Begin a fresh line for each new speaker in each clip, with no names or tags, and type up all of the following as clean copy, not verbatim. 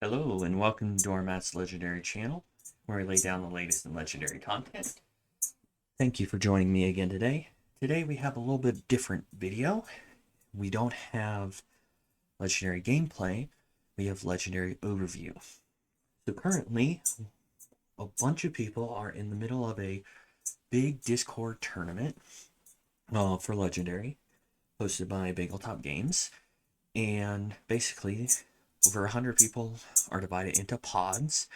Hello and welcome to Doormat's Legendary channel, where we lay down the latest in legendary content. Thank you for joining me again today. Today we have a little bit different video. We don't have legendary gameplay, we have legendary overview. So currently, a bunch of people are in the middle of a big Discord tournament for legendary, hosted by Bageltop Games. And basically, over 100 people are divided into pods,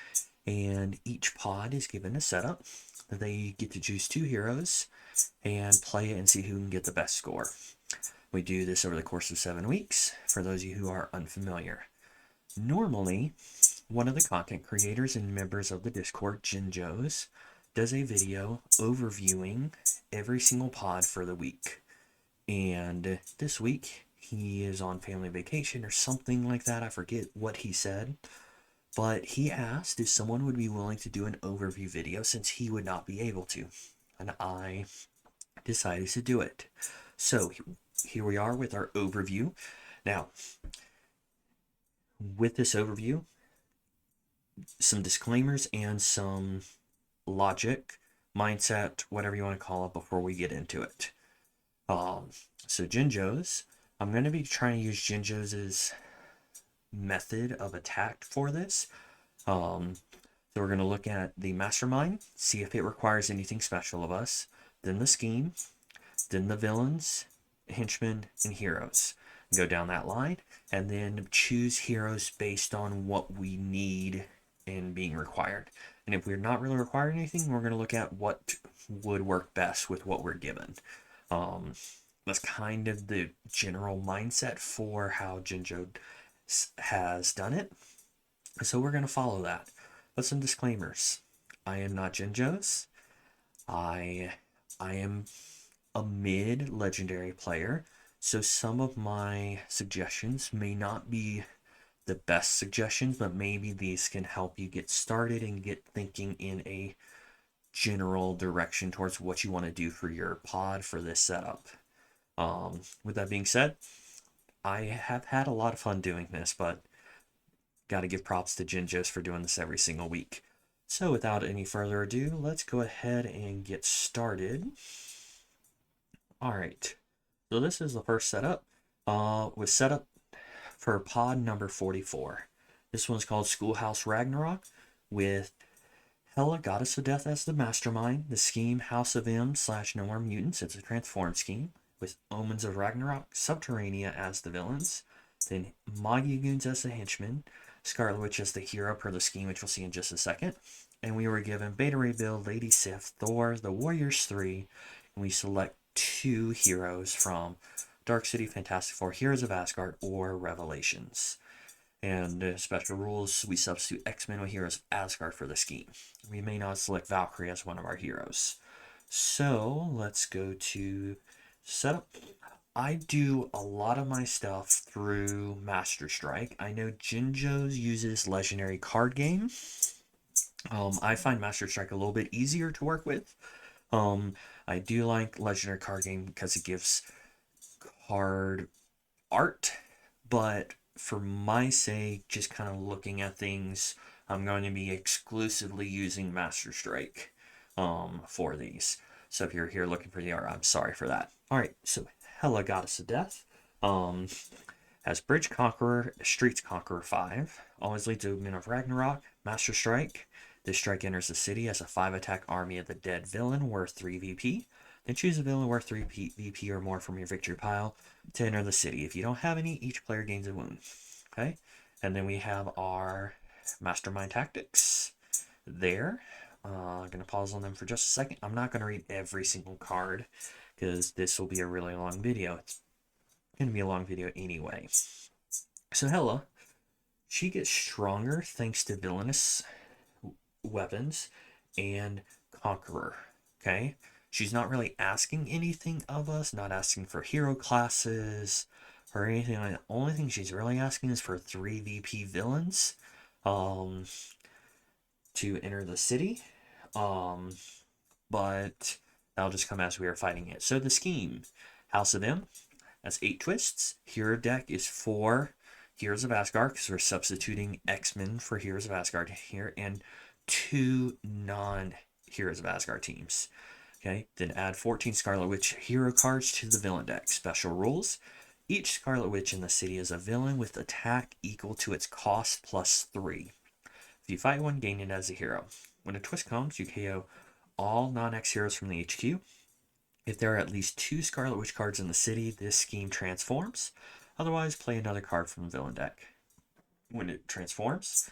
and each pod is given a setup. They get to choose 2 heroes and play it and see who can get the best score. We do this over the course of 7 weeks, for those of you who are unfamiliar. Normally, one of the content creators and members of the Discord, Jinjos, does a video overviewing every single pod for the week. And this week, he is on family vacation or something like that. I forget what he said. But he asked if someone would be willing to do an overview video since he would not be able to. And I decided to do it. So here we are with our overview. Now, with this overview, some disclaimers and some logic, mindset, whatever you want to call it, before we get into it. So Jinjo's, I'm going to be trying to use Jinjo's method of attack for this. So we're going to look at the mastermind, see if it requires anything special of us, then the scheme, then the villains, henchmen, and heroes. Go down that line, and then choose heroes based on what we need and being required. And if we're not really required anything, we're going to look at what would work best with what we're given. That's kind of the general mindset for how Jinjo has done it. So we're going to follow that. But some disclaimers. I am not Jinjo's. I am a mid-legendary player, so some of my suggestions may not be the best suggestions, but maybe these can help you get started and get thinking in a general direction towards what you want to do for your pod for this setup. With that being said, I have had a lot of fun doing this, but got to give props to Jinjos for doing this every single week. So without any further ado, let's go ahead and get started. All right, so this is the first setup. Was set up for pod number 44. This one's called Schoolhouse Ragnarok, with Hela, Goddess of Death, as the mastermind. The scheme, House of M/No More Mutants. It's a transform scheme, with Omens of Ragnarok, Subterranea as the villains. Then Magigoons as the henchmen. Scarlet Witch as the hero per the scheme, which we'll see in just a second. And we were given Beta Ray Bill, Lady Sif, Thor, the Warriors 3, and we select 2 heroes from Dark City, Fantastic Four, Heroes of Asgard, or Revelations. And special rules, we substitute X-Men with Heroes of Asgard for the scheme. We may not select Valkyrie as one of our heroes. So let's go to setup. I do a lot of my stuff through Master Strike. I know Jinjo's uses Legendary Card Game. I find Master Strike a little bit easier to work with. I do like Legendary Card Game because it gives card art, but for my sake, just kind of looking at things, I'm going to be exclusively using Master Strike for these. So if you're here looking for the art, I'm sorry for that. All right, so Hela, Goddess of Death, has Bridge Conqueror, Streets Conqueror 5, always leads to Men of Ragnarok, Master Strike. This strike enters the city as a 5-attack army of the dead villain worth 3 VP. Then choose a villain worth 3 VP or more from your victory pile to enter the city. If you don't have any, each player gains a wound. Okay? And then we have our Mastermind Tactics there. I'm going to pause on them for just a second. I'm not going to read every single card because this will be a really long video. It's going to be a long video anyway. So Hela, she gets stronger thanks to villainous weapons and Conqueror. Okay? She's not really asking anything of us, not asking for hero classes or anything like that. The only thing she's really asking is for 3 VP villains to enter the city. But that'll just come as we are fighting it. So the scheme, House of M, that's 8 twists. Hero deck is 4 Heroes of Asgard, because we're substituting X-Men for Heroes of Asgard here, and 2 non-Heroes of Asgard teams. Okay, then add 14 Scarlet Witch hero cards to the villain deck. Special rules. Each Scarlet Witch in the city is a villain with attack equal to its cost plus 3. If you fight one, gain it as a hero. When a twist comes, you KO all non-X heroes from the HQ. If there are at least 2 Scarlet Witch cards in the city, this scheme transforms. Otherwise, play another card from the villain deck. When it transforms,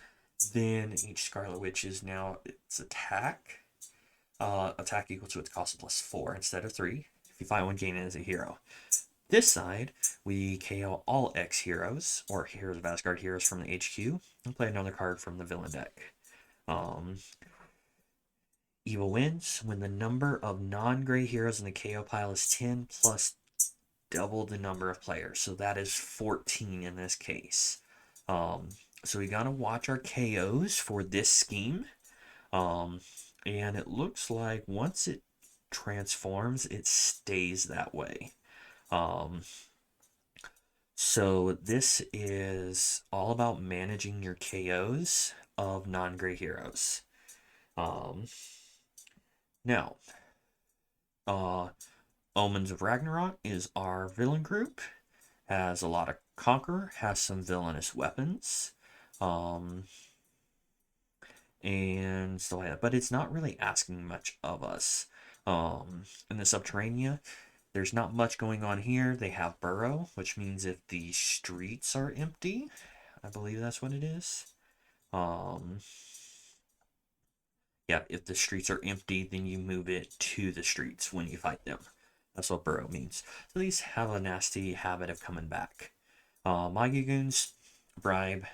then each Scarlet Witch is now its attack equal to its cost plus 4 instead of 3. If you find one, gain it as a hero. This side, we KO all X heroes, or Heroes of Asgard heroes from the HQ, and play another card from the villain deck. Evil wins when the number of non-gray heroes in the KO pile is 10 plus double the number of players. So that is 14 in this case. So we gotta watch our KOs for this scheme. And it looks like once it transforms, it stays that way. So this is all about managing your KOs of non-gray heroes. Now, Omens of Ragnarok is our villain group. Has a lot of conquer, has some villainous weapons. And stuff like that. But it's not really asking much of us. In the Subterranea, there's not much going on here. They have Burrow, which means if the streets are empty, I believe that's what it is. Yeah, if the streets are empty, then you move it to the streets when you fight them. That's what Burrow means. So these have a nasty habit of coming back. Magigoons, Bribe,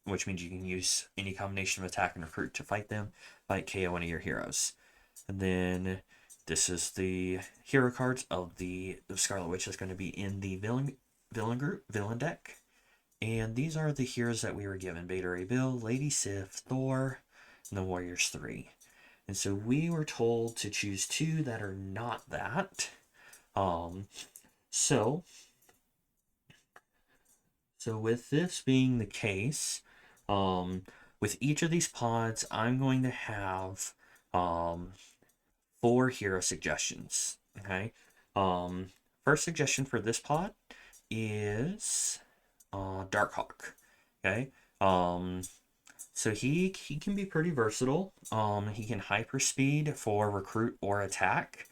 which means you can use any combination of attack and recruit to fight them. Fight KO one of your heroes. And then this is the hero cards of the Scarlet Witch that's going to be in the villain deck. And these are the heroes that we were given. Beta Ray Bill, Lady Sif, Thor, and the Warriors 3. And so we were told to choose 2 that are not that. So with this being the case, with each of these pods, I'm going to have 4 hero suggestions. Okay. First suggestion for this pod is Darkhawk. Okay. So he can be pretty versatile. He can hyperspeed for recruit or attack,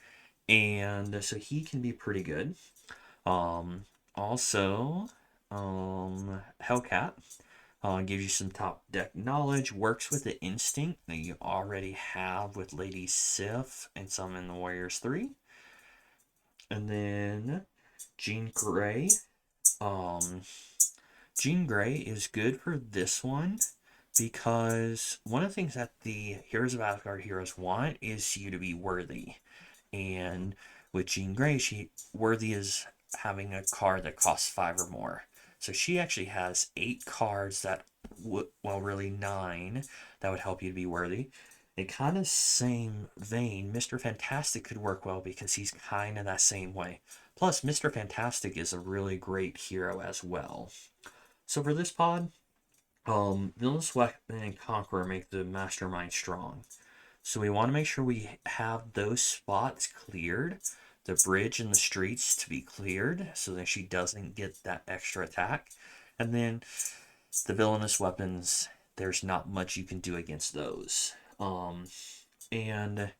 and so he can be pretty good. Also, Hellcat gives you some top deck knowledge, works with the instinct that you already have with Lady Sif and some in the Warriors 3. And then Jean Grey. Jean Grey is good for this one because one of the things that the Heroes of Asgard heroes want is you to be worthy. And with Jean Grey, worthy is having a card that costs 5 or more. So she actually has 8 cards that, really 9, that would help you to be worthy. In kind of same vein, Mr. Fantastic could work well because he's kind of that same way. Plus, Mr. Fantastic is a really great hero as well. So for this pod, Villainous Weapon and Conqueror make the Mastermind strong. So we want to make sure we have those spots cleared. The bridge and the streets to be cleared so that she doesn't get that extra attack. And then the villainous weapons, there's not much you can do against those. And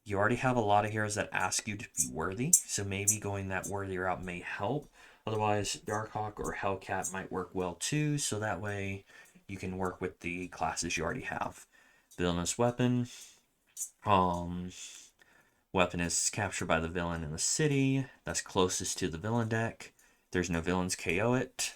you already have a lot of heroes that ask you to be worthy, so maybe going that worthy route may help. Otherwise, Darkhawk or Hellcat might work well too, so that way you can work with the classes you already have. Villainous weapon. Weapon is captured by the villain in the city. That's closest to the villain deck. There's no villains, KO it.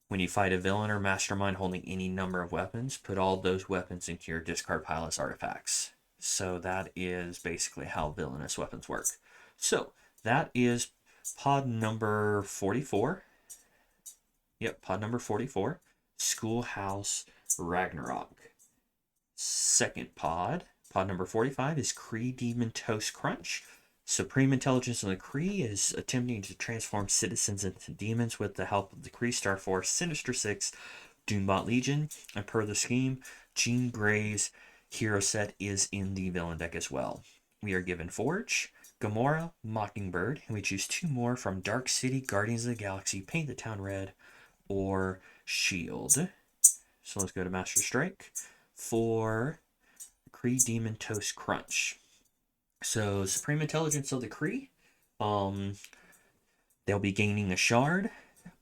When you fight a villain or mastermind holding any number of weapons, put all those weapons into your discard pile as artifacts. So that is basically how villainous weapons work. So that is pod number 44. Yep, pod number 44. Schoolhouse Ragnarok. Second pod number 45 is Kree-Demon Toast Crunch. Supreme Intelligence of the Kree is attempting to transform citizens into demons with the help of the Kree Star Force, Sinister Six, Doombot Legion, and per the scheme, Jean Grey's hero set is in the villain deck as well. We are given Forge, Gamora, Mockingbird, and we choose 2 more from Dark City, Guardians of the Galaxy, Paint the Town Red, or Shield. So let's go to Master Strike for Kree-Demon Toast Crunch. So Supreme Intelligence of the Kree, they'll be gaining a shard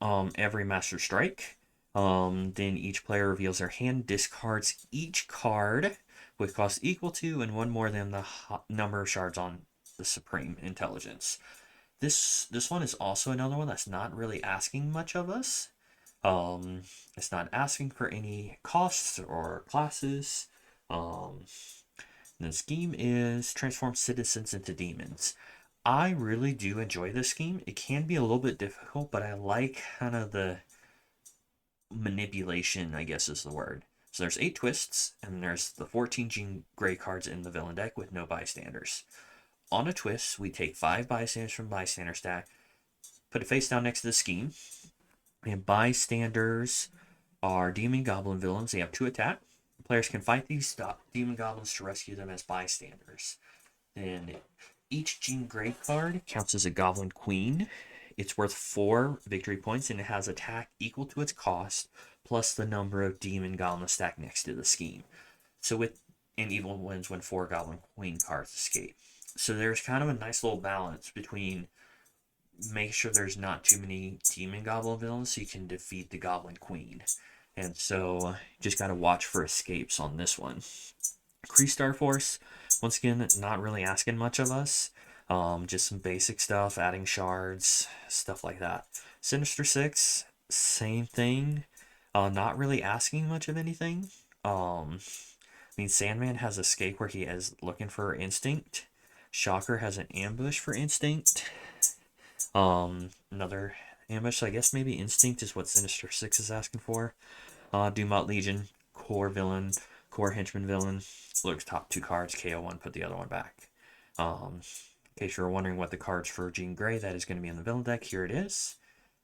every Master Strike. Then each player reveals their hand, discards each card with cost equal to and 1 more than the number of shards on the Supreme Intelligence. This one is also another one that's not really asking much of us. It's not asking for any costs or classes. The scheme is transform citizens into demons. I really do enjoy this scheme. It can be a little bit difficult, but I like kind of the manipulation, I guess is the word. So there's 8 twists, and there's the 14 Jean Grey cards in the villain deck with no bystanders. On a twist, we take 5 bystanders from bystander stack, put it face down next to the scheme, and bystanders are demon goblin villains. They have 2 attack. Players can fight these demon goblins to rescue them as bystanders. Then each Jean Grey card counts as a goblin queen. It's worth 4 victory points, and it has attack equal to its cost, plus the number of demon goblins stacked next to the scheme. So and evil wins when 4 goblin queen cards escape. So there's kind of a nice little balance between make sure there's not too many demon goblin villains so you can defeat the goblin queen. And so just got to watch for escapes on this one. Kree Star Force, once again, not really asking much of us. Just some basic stuff, adding shards, stuff like that. Sinister Six, same thing. Not really asking much of anything. Sandman has escape where he is looking for instinct. Shocker has an ambush for instinct. Another ambush, so I guess maybe instinct is what Sinister Six is asking for. Doombot Legion, core villain, core henchman villain. Looks top 2 cards, KO 1, put the other one back. In case you're wondering what the cards for Jean Grey, that is going to be in the villain deck, here it is.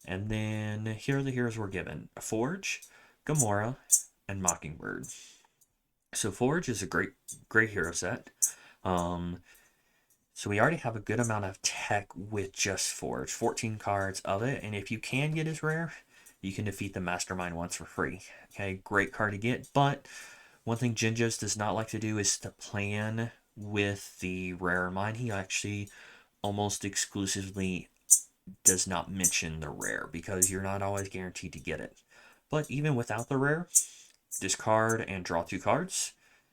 And then here are the heroes we're given. Forge, Gamora, and Mockingbird. So Forge is a great hero set. So we already have a good amount of tech with just Forge. 14 cards of it, and if you can get his rare, you can defeat the Mastermind once for free. Okay, great card to get, but one thing Jinjos does not like to do is to plan with the rare in mind. He actually almost exclusively does not mention the rare because you're not always guaranteed to get it. But even without the rare, discard and draw 2 cards.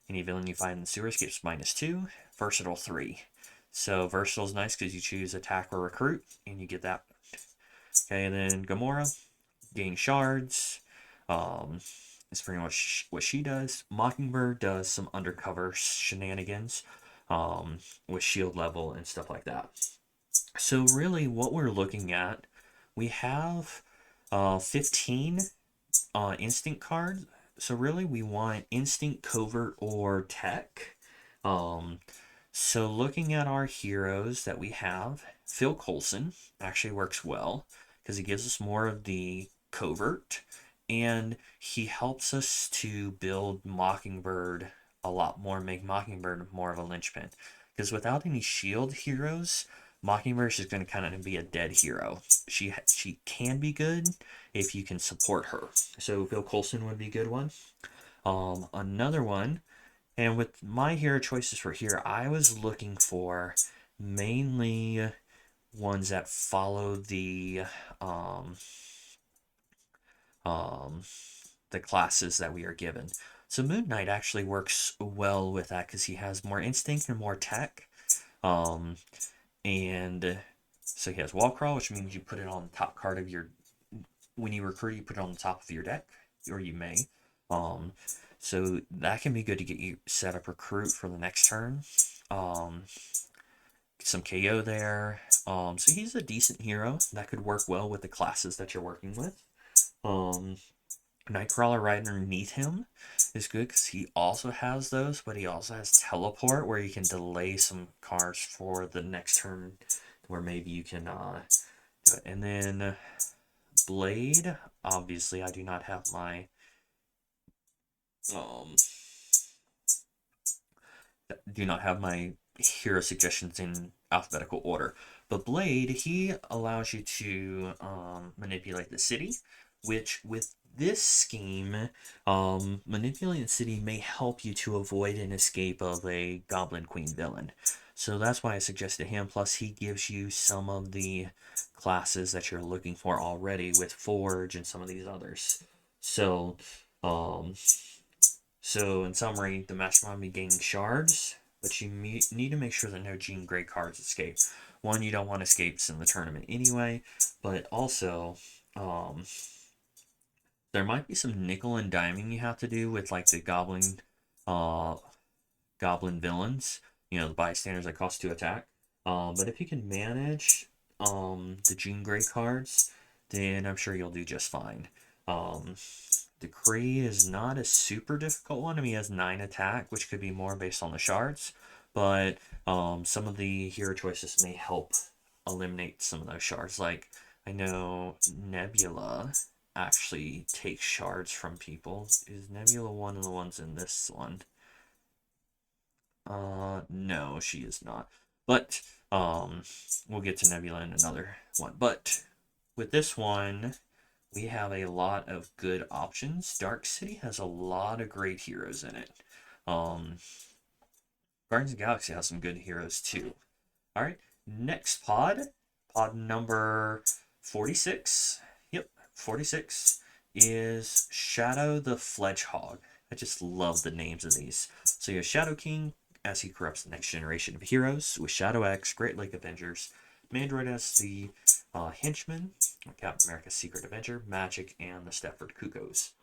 Any villain you find in the sewers gets -2, versatile 3. So versatile is nice because you choose attack or recruit and you get that. Okay, and then Gamora, gain shards. It's pretty much what she does. Mockingbird does some undercover shenanigans with shield level and stuff like that. So really what we're looking at, we have 15 instinct cards. So really we want instinct, covert, or tech. So looking at our heroes that we have, Phil Coulson actually works well because he gives us more of the covert and he helps us to build Mockingbird a lot more, make Mockingbird more of a linchpin. Because without any shield heroes, Mockingbird is going to kind of be a dead hero. She can be good if you can support her. So Phil Coulson would be a good one. Another one, and with my hero choices for here, I was looking for mainly ones that follow the classes that we are given. So Moon Knight actually works well with that because he has more instinct and more tech. And so he has wall crawl, which means you put it on the top card of your, when you recruit, you put it on the top of your deck, or you may. So that can be good to get you set up recruit for the next turn. Some KO there. So he's a decent hero that could work well with the classes that you're working with. Nightcrawler right underneath him is good because he also has those, but he also has teleport where you can delay some cards for the next turn, where maybe you can do it. And then Blade. Obviously, I do not have my hero suggestions in alphabetical order. But Blade, he allows you to manipulate the city, which with this scheme, manipulating the city may help you to avoid an escape of a Goblin Queen villain. So that's why I suggested him. Plus, he gives you some of the classes that you're looking for already with Forge and some of these others. So, in summary, the Mastermind will be gaining shards, but you need to make sure that no Jean Grey cards escape. One, you don't want escapes in the tournament anyway, but also, there might be some nickel and diming you have to do with like the goblin villains, the bystanders that cost 2 attack. But if you can manage the Jean Grey cards, then I'm sure you'll do just fine. The Kree is not a super difficult one. I mean, he has 9 attack, which could be more based on the shards, but some of the hero choices may help eliminate some of those shards. Like, I know Nebula actually takes shards from people. Is Nebula one of the ones in this one? No, she is not. But we'll get to Nebula in another one. But with this one, we have a lot of good options. Dark City has a lot of great heroes in it. Guardians of the Galaxy has some good heroes too. All right, next pod number 46. Yep, 46 is Shadow the Fledge-Hog. I just love the names of these. So you have Shadow King as he corrupts the next generation of heroes with Shadow X, Great Lake Avengers, Mandroid as the henchman, Captain America's Secret Avenger, Magic, and the Stepford Cuckoos.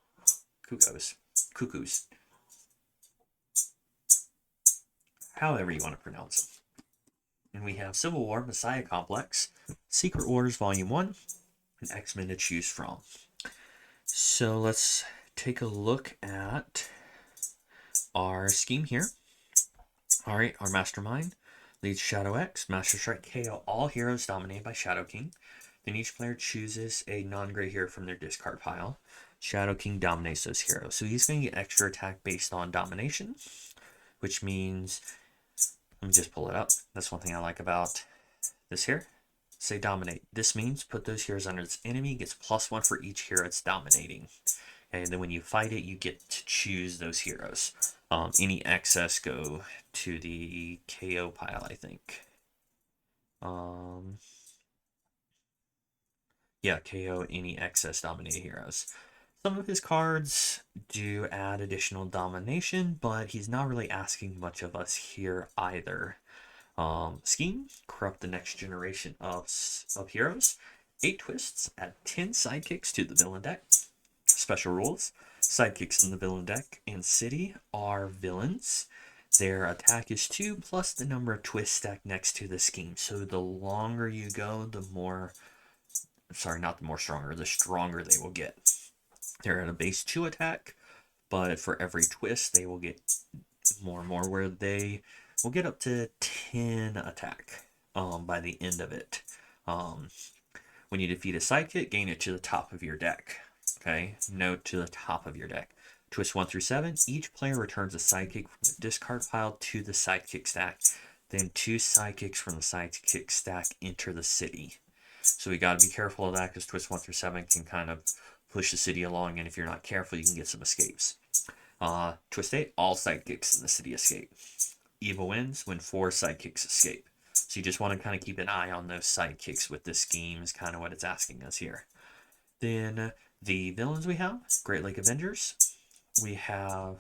However you want to pronounce them. And we have Civil War, Messiah Complex, Secret Wars Volume 1, and X-Men to choose from. So let's take a look at our scheme here. All right, our Mastermind leads Shadow X, Master Strike KO all heroes dominated by Shadow King. Then each player chooses a non-gray hero from their discard pile. Shadow King dominates those heroes. So he's going to get extra attack based on domination, which means, let me just pull it up. That's one thing I like about this here. Say dominate. This means put those heroes under its enemy, gets +1 for each hero it's dominating. And then when you fight it, you get to choose those heroes. Any excess go to the KO pile, I think. Yeah, KO any excess dominated heroes. Some of his cards do add additional domination, but he's not really asking much of us here either. Scheme, corrupt the next generation of heroes. 8 twists, add 10 sidekicks to the villain deck. Special rules, sidekicks in the villain deck and city are villains. Their attack is 2 plus the number of twists stacked next to the scheme. So the longer you go, the stronger they will get. They're at a base 2 attack, but for every twist, they will get more and more, where they will get up to 10 attack by the end of it. When you defeat a sidekick, gain it to the top of your deck. Okay, note to the top of your deck. Twist 1 through 7, each player returns a sidekick from the discard pile to the sidekick stack. Then 2 sidekicks from the sidekick stack enter the city. So we got to be careful of that, because twist 1 through 7 can kind of push the city along, and if you're not careful, you can get some escapes. Twist 8, all sidekicks in the city escape. Evil wins when 4 sidekicks escape. So you just want to kind of keep an eye on those sidekicks with this scheme, is kind of what it's asking us here. Then the villains we have, Great Lake Avengers. We got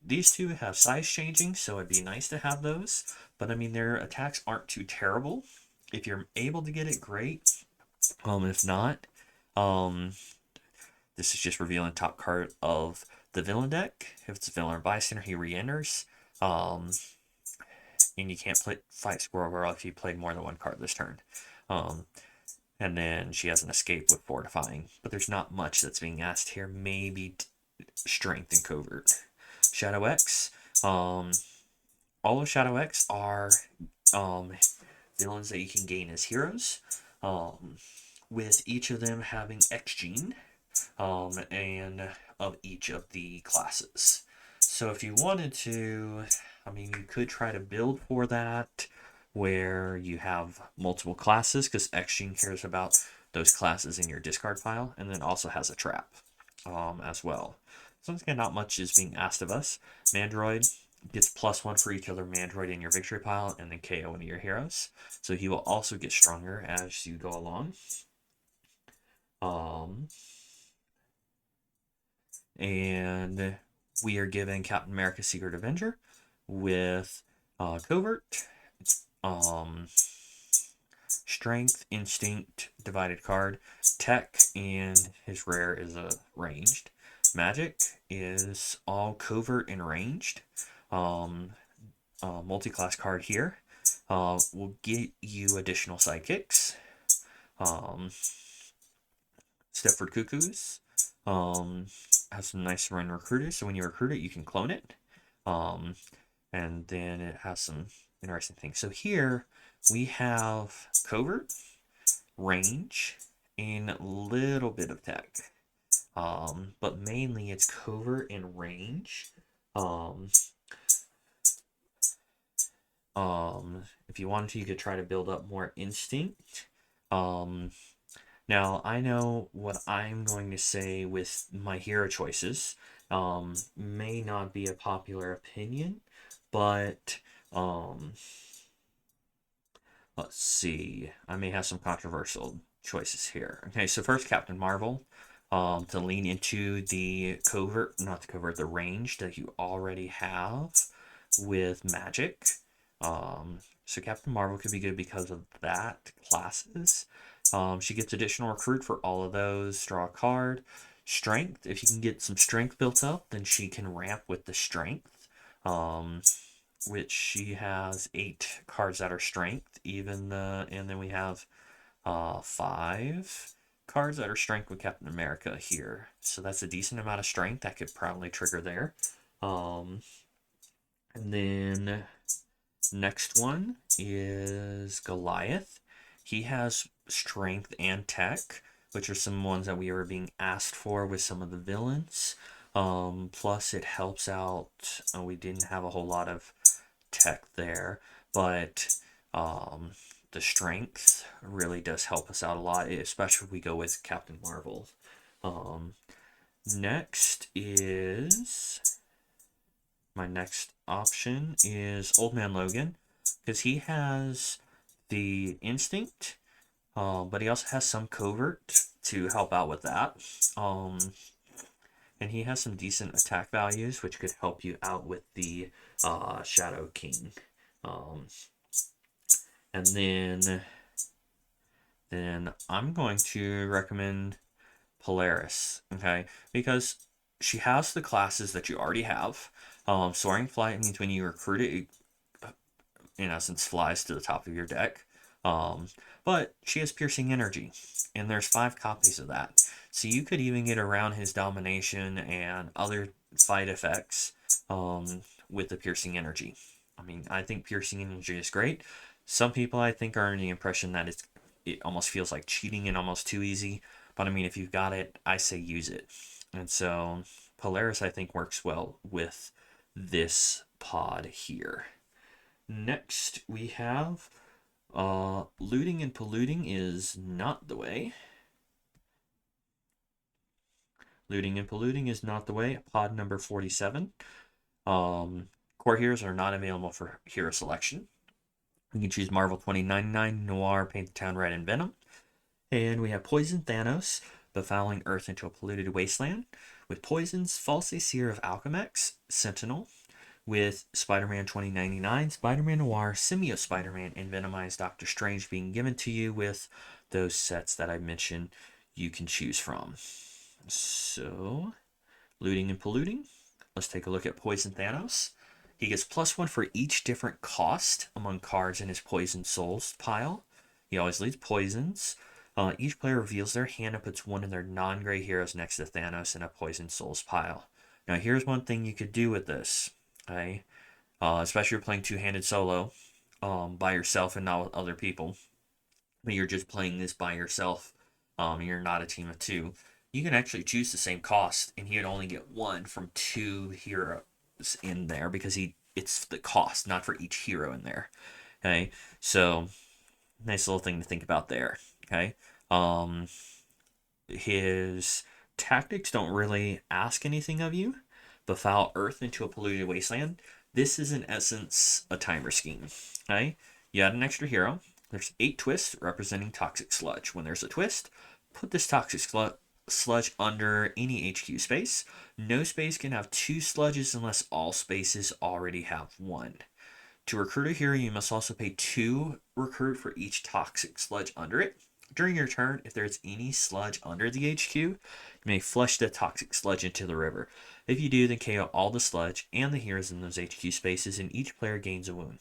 these two have size changing, so it'd be nice to have those. But I mean, their attacks aren't too terrible. If you're able to get it, great. If not, this is just revealing top card of the villain deck. If it's a villain or bystander, he re-enters. And you can't fight Squirrel Girl if you played more than 1 card this turn. And then she has an escape with fortifying. But there's not much that's being asked here. Maybe strength and covert. Shadow X, all of Shadow X are villains that you can gain as heroes, with each of them having X gene, and of each of the classes. So if you wanted to, I mean, you could try to build for that, where you have multiple classes, because X gene cares about those classes in your discard pile, and then also has a trap as well. So once again, not much is being asked of us. Mandroid gets +1 for each other Mandroid in your victory pile, and then KO one of your heroes. So he will also get stronger as you go along. And we are given Captain America Secret Avenger with covert, strength, instinct, divided card, tech, and his rare is a ranged. Magic is all covert and ranged. Multi-class card here will get you additional sidekicks. Stepford Cuckoos has some nice run recruiters, so when you recruit it, you can clone it. And then it has some interesting things. So here we have covert, range, and a little bit of tech. But mainly it's covert and range. If you wanted to, you could try to build up more instinct. Now, I know what I'm going to say with my hero choices may not be a popular opinion, but let's see. I may have some controversial choices here. Okay, so first, Captain Marvel. To lean into the the range that you already have with magic. So Captain Marvel could be good because of that classes. She gets additional recruit for all of those. Draw a card. Strength. If you can get some strength built up, then she can ramp with the strength. Which she has 8 cards that are strength. And then we have 5 cards that are strength with Captain America here. So that's a decent amount of strength that could probably trigger there. And then next one is Goliath. He has strength and tech, which are some ones that we were being asked for with some of the villains. Plus it helps out. We didn't have a whole lot of tech there, but the strength really does help us out a lot, especially if we go with Captain Marvel. Next is my next option is Old Man Logan, because he has the instinct, but he also has some covert to help out with that. And he has some decent attack values, which could help you out with the Shadow King. And then I'm going to recommend Polaris, okay? Because she has the classes that you already have. Soaring Flight means when you recruit it, in essence, flies to the top of your deck. But she has Piercing Energy, and there's 5 copies of that. So you could even get around his domination and other fight effects with the Piercing Energy. I mean, I think Piercing Energy is great. Some people, I think, are under the impression that it almost feels like cheating and almost too easy. But I mean, if you've got it, I say use it. And so Polaris, I think, works well with this pod here. Next, we have Looting and Polluting is not the way. Looting and Polluting is not the way. Pod number 47. Core heroes are not available for hero selection. You can choose Marvel 2099, Noir, Paint the Town Red, and Venom. And we have Poison Thanos, befouling Earth into a polluted wasteland. With Poisons, False Seer of Alchemex, Sentinel. With Spider-Man 2099, Spider-Man Noir, Symbiote Spider-Man, and Venomized Doctor Strange being given to you with those sets that I mentioned you can choose from. So, Looting and Polluting. Let's take a look at Poison Thanos. He gets +1 for each different cost among cards in his Poison Souls pile. He always leads poisons. Each player reveals their hand and puts one of their non-gray heroes next to Thanos in a Poison Souls pile. Now, here's one thing you could do with this, okay? Especially if you're playing two-handed solo by yourself and not with other people, but you're just playing this by yourself, you're not a team of two. You can actually choose the same cost, and he would only get one from two heroes in there because it's the cost, not for each hero in there. Okay, so nice little thing to think about there. Okay, his tactics don't really ask anything of you. Befoul Earth into a polluted wasteland. This is in essence a timer scheme. Okay, you add an extra hero. There's 8 twists representing toxic sludge. When there's a twist, put this toxic sludge under any HQ space. No space can have 2 sludges unless all spaces already have 1. To recruit a hero, you must also pay 2 recruit for each toxic sludge under it. During your turn, if there's any sludge under the HQ, you may flush the toxic sludge into the river. If you do, then KO all the sludge and the heroes in those HQ spaces, and each player gains a wound.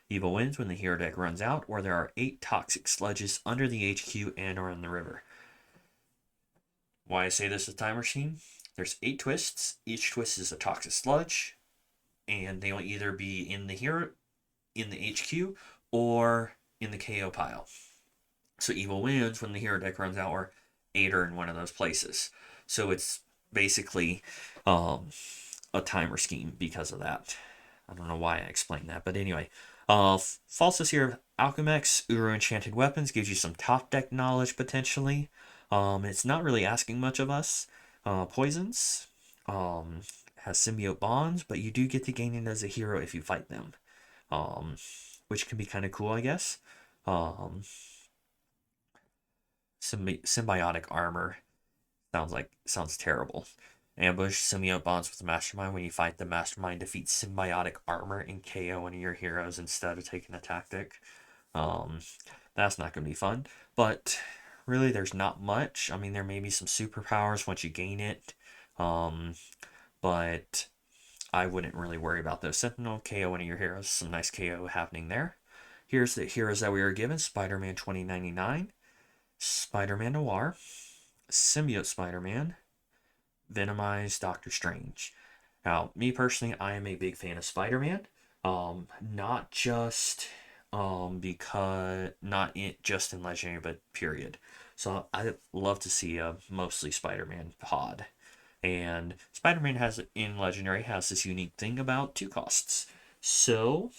Evil wins when the hero deck runs out, or there are 8 toxic sludges under the HQ and or in the river. Why I say this is timer scheme? There's 8 twists. Each twist is a toxic sludge, and they will either be in the hero, in the HQ, or in the KO pile. So evil wins when the hero deck runs out, or 8 are in one of those places. So it's basically a timer scheme because of that. I don't know why I explained that, but anyway. Falsus here of Alchemex, Uru Enchanted Weapons gives you some top deck knowledge potentially. It's not really asking much of us. Poisons has symbiote bonds, but you do get to gain it as a hero if you fight them, which can be kind of cool, I guess. Symbiotic armor sounds terrible. Ambush symbiote bonds with the mastermind. When you fight the mastermind, defeat symbiotic armor and KO one of your heroes instead of taking a tactic. That's not going to be fun. But really, there's not much. I mean, there may be some superpowers once you gain it. But I wouldn't really worry about those. Sentinel, KO one of your heroes. Some nice KO happening there. Here's the heroes that we were given. Spider-Man 2099. Spider-Man Noir. Symbiote Spider-Man. Venomized Doctor Strange. Now, me personally, I am a big fan of Spider-Man. Not just just in Legendary, but period. So I love to see a mostly Spider-Man pod. And Spider-Man in Legendary has this unique thing about 2 costs. So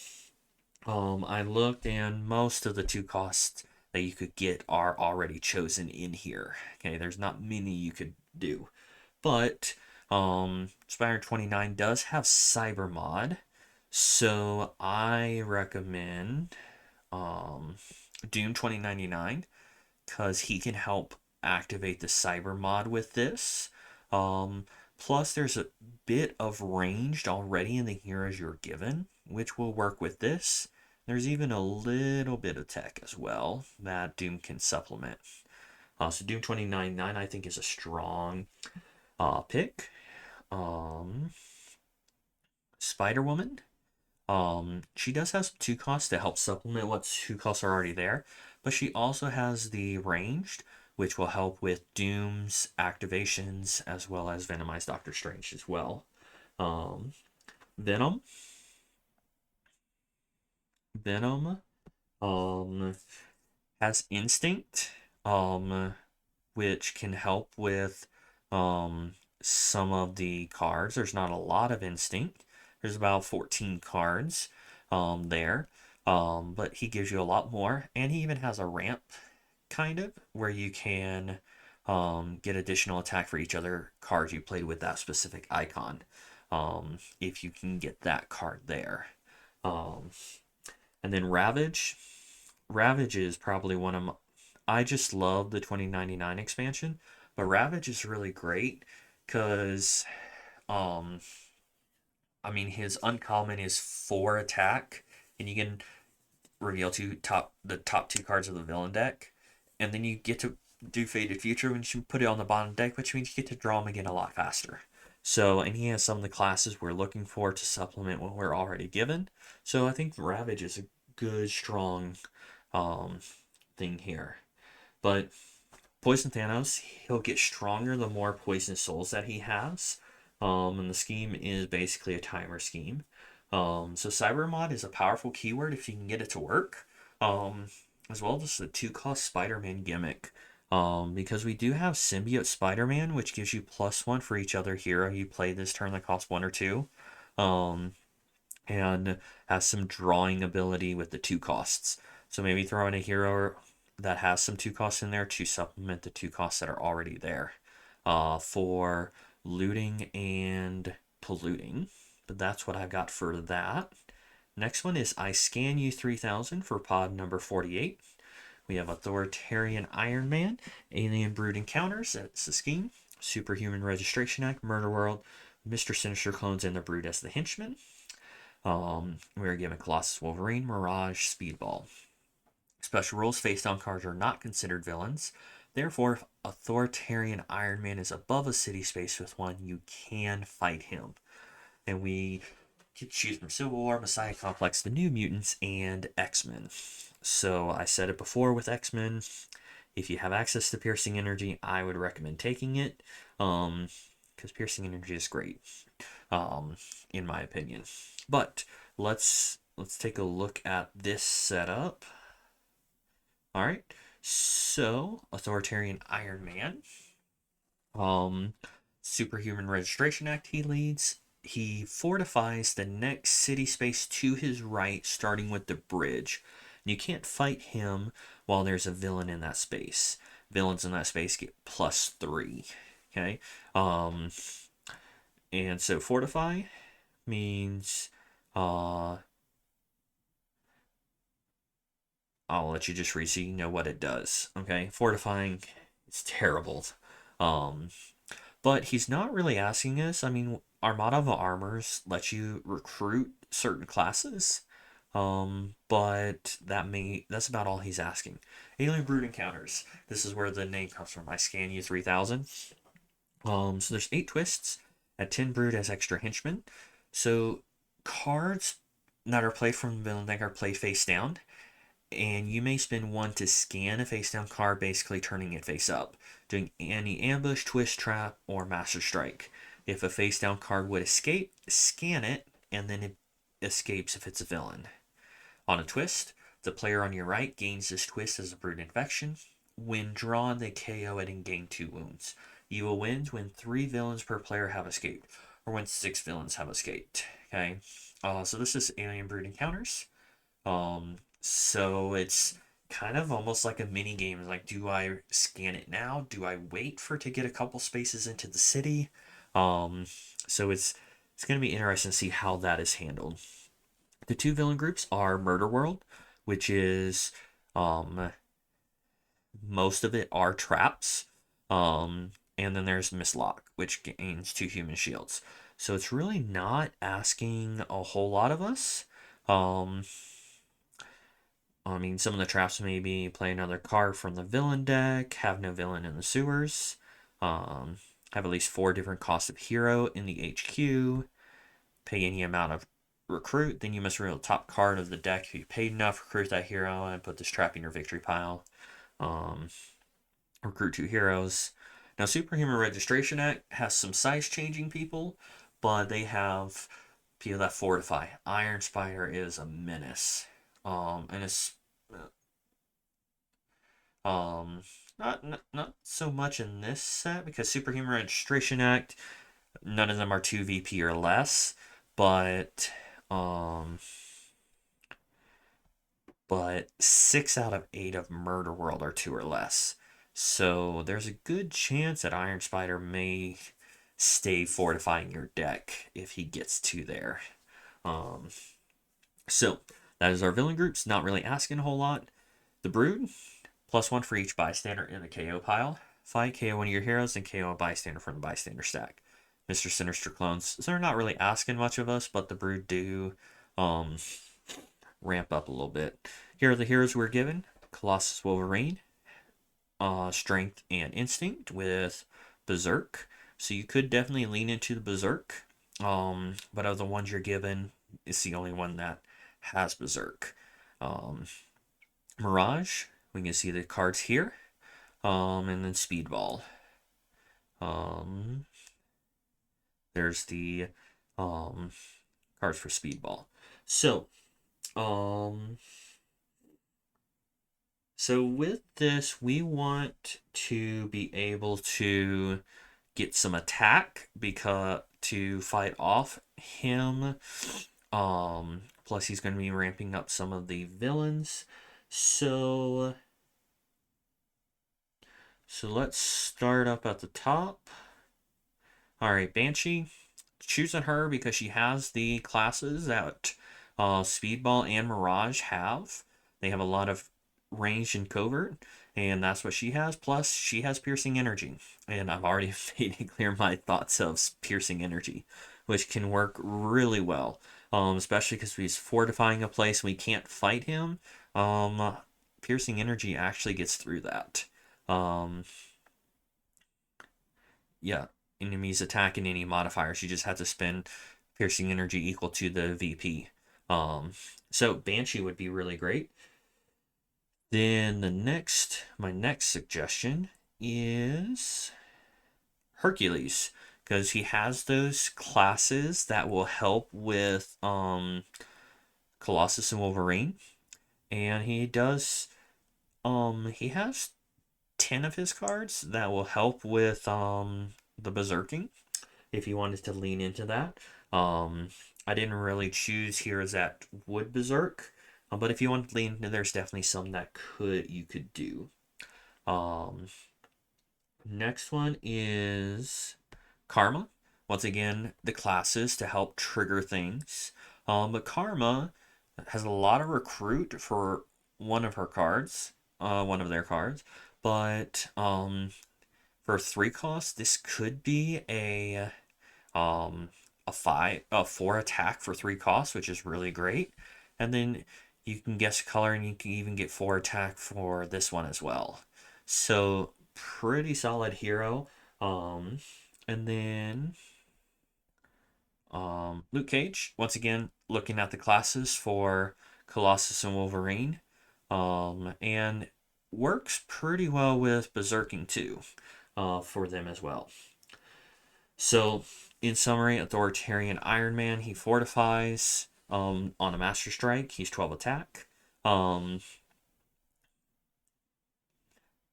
I looked, and most of the 2 costs that you could get are already chosen in here. Okay, there's not many you could do. But Spider 29 does have Cyber Mod, so I recommend Doom 2099 because he can help activate the Cyber Mod with this. Plus, there's a bit of ranged already in the heroes you're given, which will work with this. There's even a little bit of tech as well that Doom can supplement. So Doom 2099 I think is a strong pick. Spider-Woman. She does have some 2 costs to help supplement what 2 costs are already there, but she also has the ranged, which will help with Doom's activations as well as Venomized Doctor Strange as well. Venom. Has Instinct, which can help with some of the cards. There's not a lot of Instinct. There's about 14 cards there. But he gives you a lot more. And he even has a ramp, kind of, where you can get additional attack for each other cards you played with that specific icon. If you can get that card there. And then Ravage. Ravage is probably one of my... I just love the 2099 expansion. But Ravage is really great because, I mean, his uncommon is 4 attack, and you can reveal the top 2 cards of the villain deck, and then you get to do Faded Future when you put it on the bottom deck, which means you get to draw them again a lot faster. So, and he has some of the classes we're looking for to supplement what we're already given. So I think Ravage is a good, strong thing here. But Poison Thanos, he'll get stronger the more Poison Souls that he has. And the scheme is basically a timer scheme. So Cyber Mod is a powerful keyword if you can get it to work. Um, as well as the 2-cost Spider-Man gimmick. Because we do have Symbiote Spider-Man, which gives you +1 for each other hero you play this turn that costs 1 or 2. Um, and has some drawing ability with the 2 costs. So maybe throw in a hero that has some 2 costs in there to supplement the 2 costs that are already there for looting and polluting. But that's what I've got for that. Next one is I Scan You 3000 for pod number 48. We have Authoritarian Iron Man, Alien Brood Encounters, that's the scheme, Superhuman Registration Act, Murder World, Mr. Sinister Clones, and the Brood as the henchmen. We are given Colossus Wolverine, Mirage, Speedball. Special rules: face down cards are not considered villains. Therefore, if Authoritarian Iron Man is above a city space with 1, you can fight him. And we can choose from Civil War, Messiah Complex, The New Mutants, and X-Men. So I said it before with X-Men. If you have access to Piercing Energy, I would recommend taking it. Because Piercing Energy is great. In my opinion. But let's take a look at this setup. All right. So, Authoritarian Iron Man. Superhuman Registration Act he leads. He fortifies the next city space to his right, starting with the bridge. You can't fight him while there's a villain in that space. Villains in that space get +3. Okay. And so fortify means I'll let you just read so you know what it does. Okay, fortifying is terrible. But he's not really asking us. I mean, Armada of Armors lets you recruit certain classes. But that's about all he's asking. Alien Brood Encounters. This is where the name comes from. I Scan You 3000. So there's 8 twists. At 10 Brood as extra henchmen. So cards that are played from the villain deck are played face down, and you may spend 1 to scan a face down card, basically turning it face up, doing any ambush, twist, trap, or master strike. If a face down card would escape, scan it, and then it escapes if it's a villain. On a twist, the player on your right gains this twist as a Brood Infection. When drawn, they KO it and gain 2 wounds. You will win when 3 villains per player have escaped, or when 6 villains have escaped. Okay, so this is Alien Brood Encounters. So it's kind of almost like a mini game. Like, do I scan it now? Do I wait for it to get a couple spaces into the city? So it's going to be interesting to see how that is handled. The 2 villain groups are Murder World, which is most of it are traps. And then there's Mislock, which gains 2 human shields. So it's really not asking a whole lot of us. I mean, some of the traps may be play another card from the villain deck, have no villain in the sewers, have at least 4 different costs of hero in the HQ, pay any amount of recruit, then you must reveal the top card of the deck if you paid enough, recruit that hero, and put this trap in your victory pile. Recruit 2 heroes. Now, Superhuman Registration Act has some size changing people, but they have people that fortify. Iron Spider is a menace. And it's not so much in this set because Superhuman Registration Act, none of them are 2 VP or less, but 6 out of 8 of Murder World are 2 or less. So there's a good chance that Iron Spider may stay fortifying your deck if he gets to there. So that is our villain groups. Not really asking a whole lot. The Brood, +1 for each bystander in the KO pile. Fight, KO one of your heroes, and KO a bystander from the bystander stack. Mr. Sinister Clones. So they're not really asking much of us, but the Brood do ramp up a little bit. Here are the heroes we're given. Colossus Wolverine, Strength and Instinct with Berserk. So you could definitely lean into the Berserk. But of the ones you're given, it's the only one that has Berserk. Mirage, we can see the cards here. And then Speedball. there's the cards for Speedball. So, so with this, we want to be able to get some attack because to fight off him. Plus he's going to be ramping up some of the villains. So let's start up at the top. All right, Banshee. Choosing her because she has the classes that Speedball and Mirage have. They have a lot of range and covert, and that's what she has. Plus, she has piercing energy, and I've already made it clear my thoughts of piercing energy, which can work really well, especially because he's fortifying a place we can't fight him. Piercing energy actually gets through that. Yeah, enemies attacking any modifiers, you just have to spend piercing energy equal to the VP. So Banshee would be really great. Then my next suggestion is Hercules, because he has those classes that will help with Colossus and Wolverine, and he has 10 of his cards that will help with the berserking if you wanted to lean into that. I didn't really choose here as that would berserk, but if you want to lean into, there's definitely some that you could do. Next one is Karma. Once again, the classes to help trigger things. But Karma has a lot of recruit for one of her cards, one of their cards. But for 3 costs, this could be a 4 attack for 3 costs, which is really great. And then you can guess color, and you can even get 4 attack for this one as well. So pretty solid hero. And then Luke Cage, once again, looking at the classes for Colossus and Wolverine, and works pretty well with berserking too, for them as well. So, in summary, Authoritarian Iron Man, he fortifies on a Master Strike. He's 12 attack. And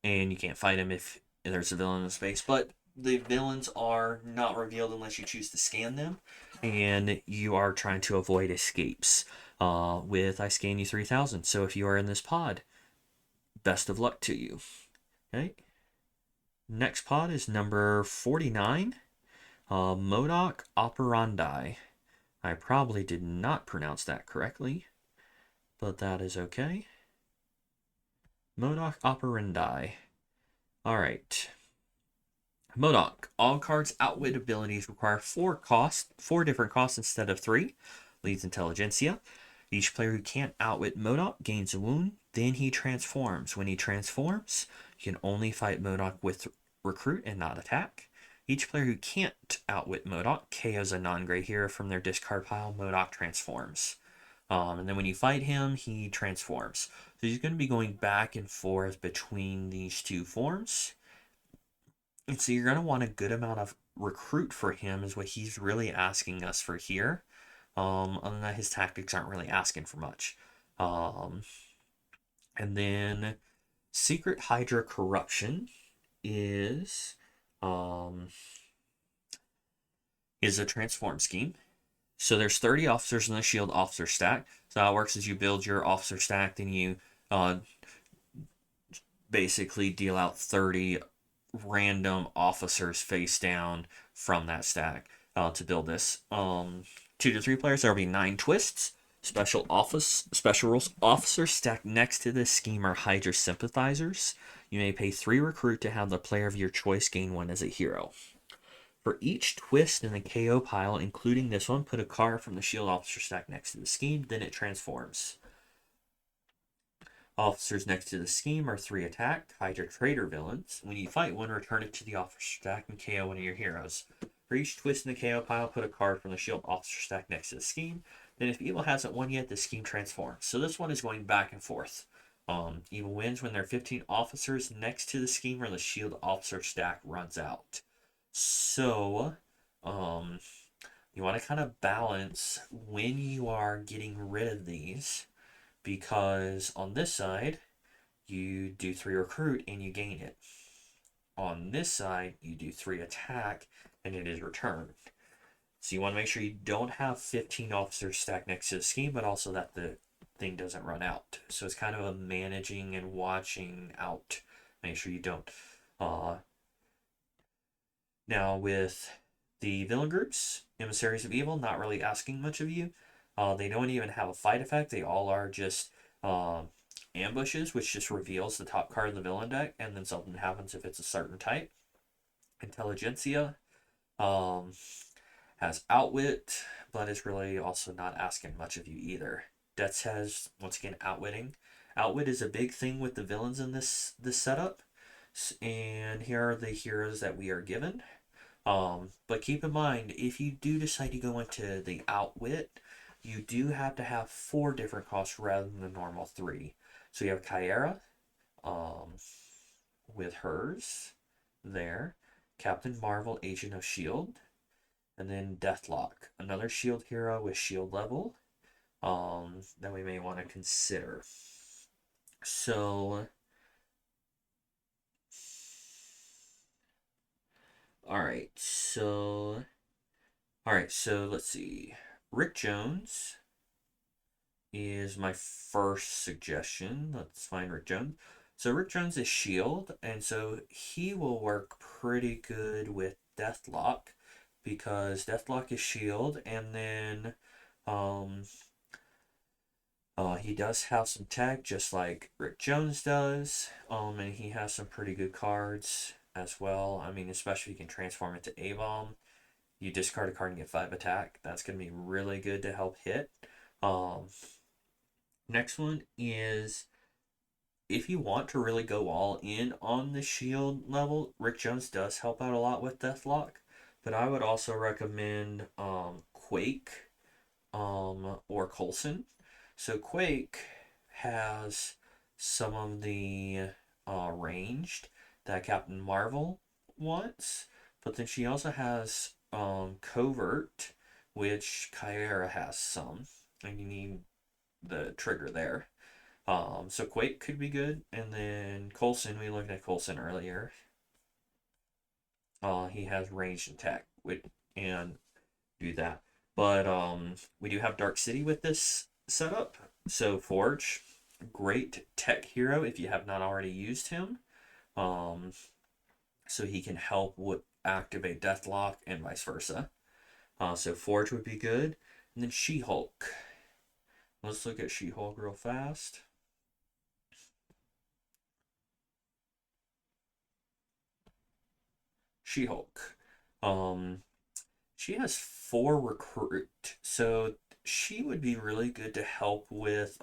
you can't fight him if there's a villain in space. But the villains are not revealed unless you choose to scan them. And you are trying to avoid escapes with I Scan You 3000. So if you are in this pod, best of luck to you. Okay. Next pod is number 49. M.O.D.O.K Operandi. I probably did not pronounce that correctly, but that is okay. M.O.D.O.K Operandi. Alright. M.O.D.O.K. All cards' outwit abilities require 4 different costs instead of 3. Leads Intelligentsia. Each player who can't outwit M.O.D.O.K gains a wound, then he transforms. When he transforms, you can only fight M.O.D.O.K with recruit and not attack. Each player who can't outwit M.O.D.O.K KOs a non-gray hero from their discard pile. M.O.D.O.K transforms. And then when you fight him, he transforms. So he's going to be going back and forth between these 2 forms. And so you're going to want a good amount of recruit for him is what he's really asking us for here. Other than that, his tactics aren't really asking for much. And then Secret Hydra Corruption is a transform scheme. So there's 30 officers in the shield officer stack. So how it works is you build your officer stack, then you basically deal out 30 random officers face down from that stack to build this. 2 to 3 players, there will be 9 twists. Special rules officers stacked next to this scheme are Hydra sympathizers. You may pay 3 recruit to have the player of your choice gain 1 as a hero. For each twist in the KO pile, including this one, put a card from the shield officer stack next to the scheme, then it transforms. Officers next to the scheme are 3 attack, Hydra traitor villains. When you fight one, return it to the officer stack and KO one of your heroes. For each twist in the KO pile, put a card from the shield officer stack next to the scheme. Then if Evil hasn't won yet, the scheme transforms. So this one is going back and forth. Evil wins when there are 15 officers next to the scheme or the shield officer stack runs out. So You want to kind of balance when you are getting rid of these, because on this side, you do 3 recruit and you gain it. On this side, you do 3 attack and it is returned. So you want to make sure you don't have 15 officers stacked next to the scheme, but also that the thing doesn't run out. So it's kind of a managing and watching out. Make sure you don't. Now with the villain groups, Emissaries of Evil, not really asking much of you. They don't even have a fight effect. They all are just ambushes, which just reveals the top card of the villain deck, and then something happens if it's a certain type. Intelligentsia has Outwit, but is really also not asking much of you either. Deaths has, once again, Outwitting. Outwit is a big thing with the villains in this setup, and here are the heroes that we are given. But keep in mind, if you do decide to go into the Outwit, you do have to have 4 different costs rather than the normal 3. So you have Kyera, with hers there, Captain Marvel, Agent of S.H.I.E.L.D., and then Deathlock, another S.H.I.E.L.D. hero with S.H.I.E.L.D. level that we may want to consider. So, alright, so let's see. Rick Jones is my first suggestion. Let's find Rick Jones. So Rick Jones is S.H.I.E.L.D., and so he will work pretty good with Deathlock, because Deathlock is S.H.I.E.L.D., and then he does have some tech just like Rick Jones does, and he has some pretty good cards as well. I mean, especially if you can transform into A-Bomb. You discard a card and get 5 attack. That's going to be really good to help hit. Next one is, if you want to really go all in on the S.H.I.E.L.D. level, Rick Jones does help out a lot with Deathlock, but I would also recommend Quake or Coulson. So Quake has some of the ranged that Captain Marvel wants, but then she also has Covert, which Kyera has some, and you need the trigger there. So Quake could be good, and then Coulson, we looked at Coulson earlier. He has ranged attack, and do that. But we do have Dark City with this setup. So Forge, great tech hero if you have not already used him. So he can help with activate Deathlock and vice versa. So Forge would be good. And then She-Hulk. Let's look at She-Hulk real fast. She-Hulk. She has 4 recruit, so she would be really good to help with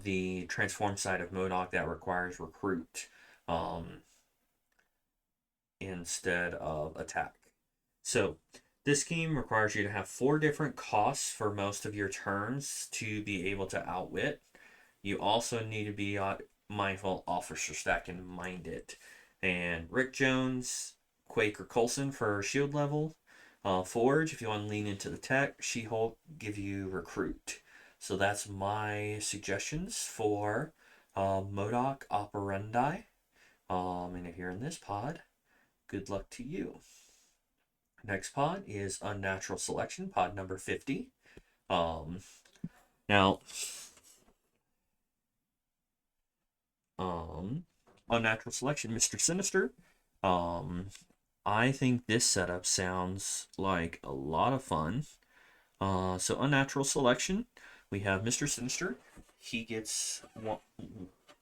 the transform side of M.O.D.O.K that requires recruit instead of attack. So this game requires you to have 4 different costs for most of your turns to be able to outwit. You also need to be mindful officer stack and mind it. And Rick Jones, Quake or Coulson for shield level. Forge, if you want to lean into the tech. She-Hulk, give you recruit. So that's my suggestions for M.O.D.O.K Operandi. And if you're in this pod, good luck to you. Next pod is Unnatural Selection, pod number 50. Now, Unnatural Selection, Mr. Sinister. I think this setup sounds like a lot of fun. So Unnatural Selection, we have Mr. Sinister. He gets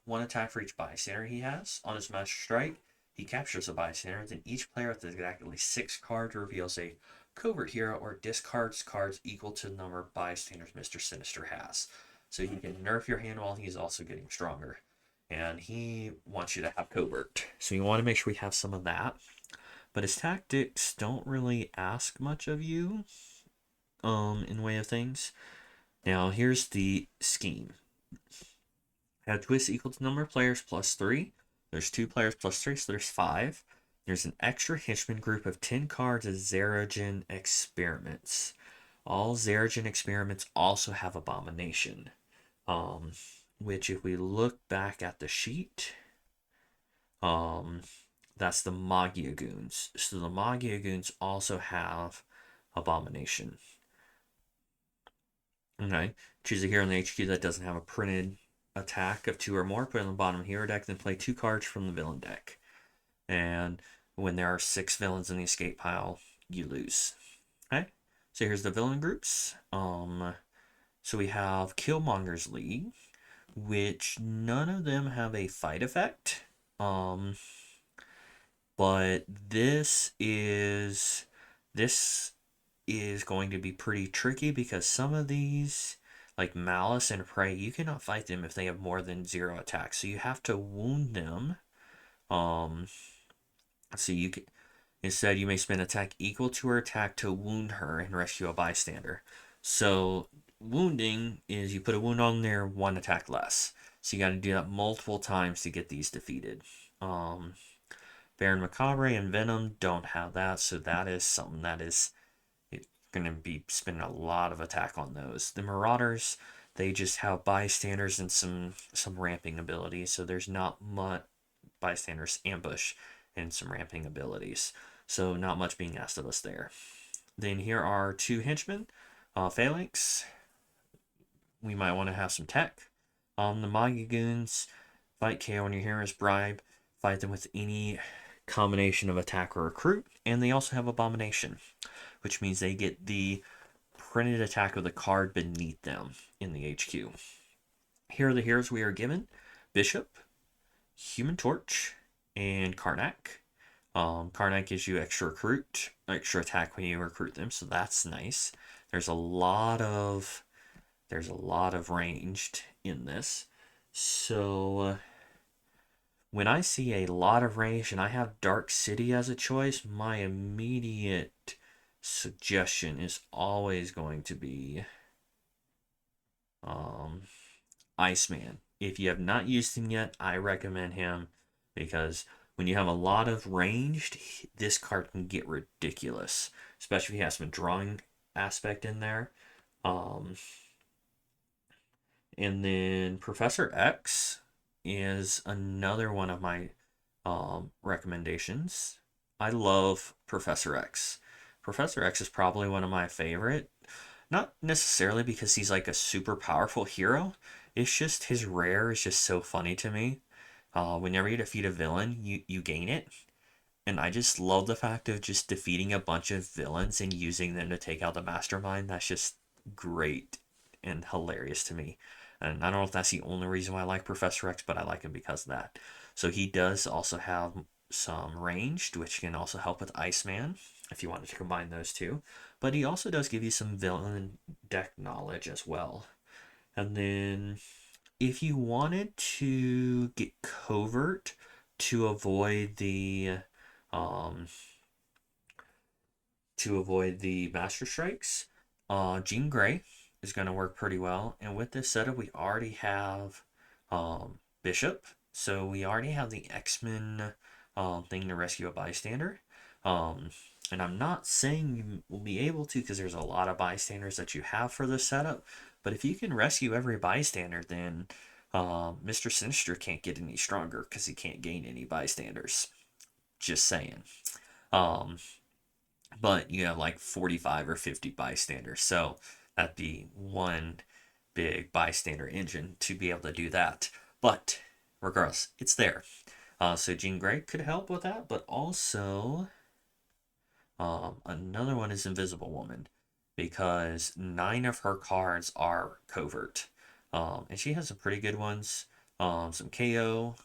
one attack for each bystander he has. On his Master Strike, he captures a bystander. Then each player with exactly 6 cards reveals a covert hero or discards cards equal to the number of bystanders Mr. Sinister has. So he can nerf your hand while he's also getting stronger. And he wants you to have covert. So you want to make sure we have some of that. But his tactics don't really ask much of you in way of things. Now here's the scheme. Have twists equal to number of players plus 3. There's 2 players plus 3, so there's 5. There's an extra henchman group of 10 cards of Zeragen experiments. All Zeragen experiments also have Abomination. Which if we look back at the sheet, that's the Magia Goons. So the Magia Goons also have Abomination. Okay, choose a hero in the HQ that doesn't have a printed attack of 2 or more, put it on the bottom hero deck, then play 2 cards from the villain deck. And when there are 6 villains in the escape pile, you lose. Okay, so here's the villain groups. So we have Killmonger's League, which none of them have a fight effect. But this is going to be pretty tricky because some of these, like Malice and Prey, you cannot fight them if they have more than 0 attacks. So you have to wound them. So you can, instead you may spend attack equal to her attack to wound her and rescue a bystander. So wounding is you put a wound on there, 1 attack less. So you got to do that multiple times to get these defeated. Baron Macabre and Venom don't have that, so that is something that is going to be spending a lot of attack on those. The Marauders, they just have bystanders and some ramping abilities, so there's not much bystanders, ambush, and some ramping abilities. So not much being asked of us there. Then here are 2 henchmen, Phalanx. We might want to have some tech. The Magia Goons, fight KO on your hero's bribe. Fight them with any combination of attack or recruit. And they also have Abomination, which means they get the printed attack of the card beneath them in the HQ. Here are the heroes we are given: Bishop, Human Torch, and Karnak. Karnak gives you extra recruit, extra attack when you recruit them, so that's nice. There's a lot of ranged in this. So when I see a lot of range and I have Dark City as a choice, my immediate suggestion is always going to be Iceman. If you have not used him yet, I recommend him because when you have a lot of ranged, this card can get ridiculous, especially if you have some drawing aspect in there. And then Professor X is another one of my recommendations. I love Professor X. Professor X is probably one of my favorite. Not necessarily because he's like a super powerful hero. It's just his rare is just so funny to me. Whenever you defeat a villain, you gain it. And I just love the fact of just defeating a bunch of villains and using them to take out the mastermind. That's just great and hilarious to me. And I don't know if that's the only reason why I like Professor X, but I like him because of that. So he does also have some ranged, which can also help with Iceman, if you wanted to combine those two. But he also does give you some villain deck knowledge as well. And then if you wanted to get covert to avoid the Master Strikes, Jean Grey is going to work pretty well. And with this setup, we already have Bishop. So we already have the X-Men thing to rescue a bystander. And I'm not saying you will be able to because there's a lot of bystanders that you have for this setup. But if you can rescue every bystander, then Mr. Sinister can't get any stronger because he can't gain any bystanders. Just saying. But you have like 45 or 50 bystanders. So that'd be one big bystander engine to be able to do that. But regardless, it's there. So Jean Grey could help with that, but also another one is Invisible Woman because 9 of her cards are covert. And she has some pretty good ones. Some KO,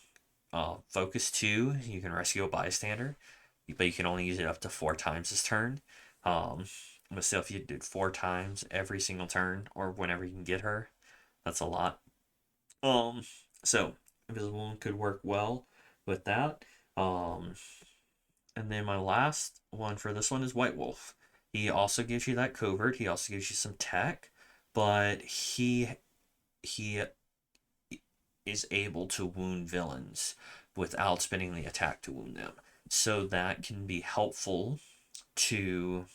Focus 2, you can rescue a bystander, but you can only use it up to 4 times this turn. But still, if you did 4 times every single turn, or whenever you can get her, that's a lot. So Invisible Woman could work well with that. And then my last one for this one is White Wolf. He also gives you that covert. He also gives you some tech, but he is able to wound villains. without spending the attack to wound them. So that can be helpful to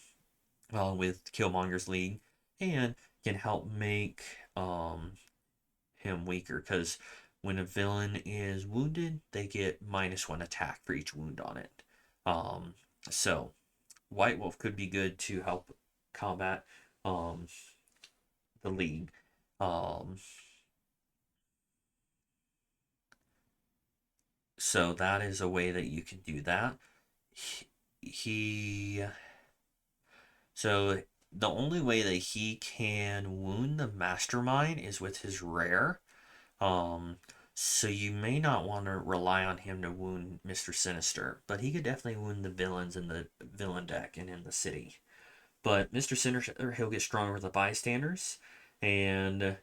with Killmonger's League, and can help make him weaker, because when a villain is wounded, they get -1 attack for each wound on it. So White Wolf could be good to help combat the League. So that is a way that you can do that. He so the only way that he can wound the Mastermind is with his rare. So you may not want to rely on him to wound Mr. Sinister, but he could definitely wound the villains in the villain deck and in the city. But Mr. Sinister, he'll get stronger with the bystanders, and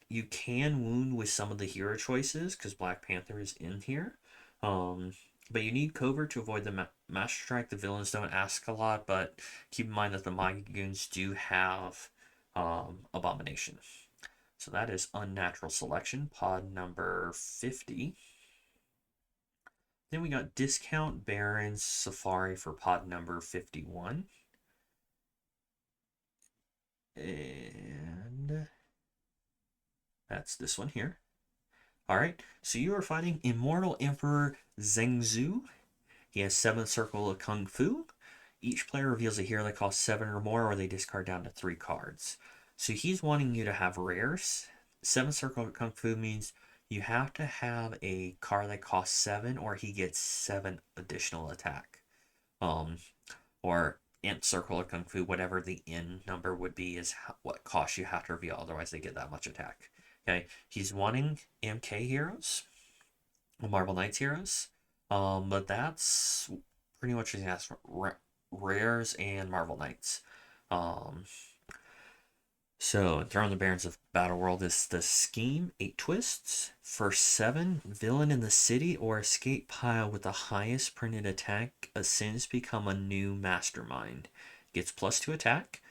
you can wound with some of the hero choices because Black Panther is in here. But you need covert to avoid the Master Strike. The villains don't ask a lot, but keep in mind that the Mighty Goons do have Abomination. So that is Unnatural Selection, pod number 50. Then we got Discount Baron's Safari for pod number 51. And that's this one here. All right, so you are fighting Immortal Emperor Zhengzhou. He has 7th Circle of Kung Fu. Each player reveals a hero that costs 7 or more, or they discard down to 3 cards. So he's wanting you to have rares. 7th Circle of Kung Fu means you have to have a card that costs 7, or he gets 7 additional attack. Or Nth Circle of Kung Fu, whatever the N number would be, is what cost you have to reveal. Otherwise, they get that much attack. Okay, he's wanting M.O.D.O.K heroes, Marvel Knights heroes, but that's pretty much what he has for rares and Marvel Knights. So, Throne of the Barons of Battle World is the scheme. 8 twists. First 7, villain in the city or escape pile with the highest printed attack ascends become a new mastermind. Gets +2 attack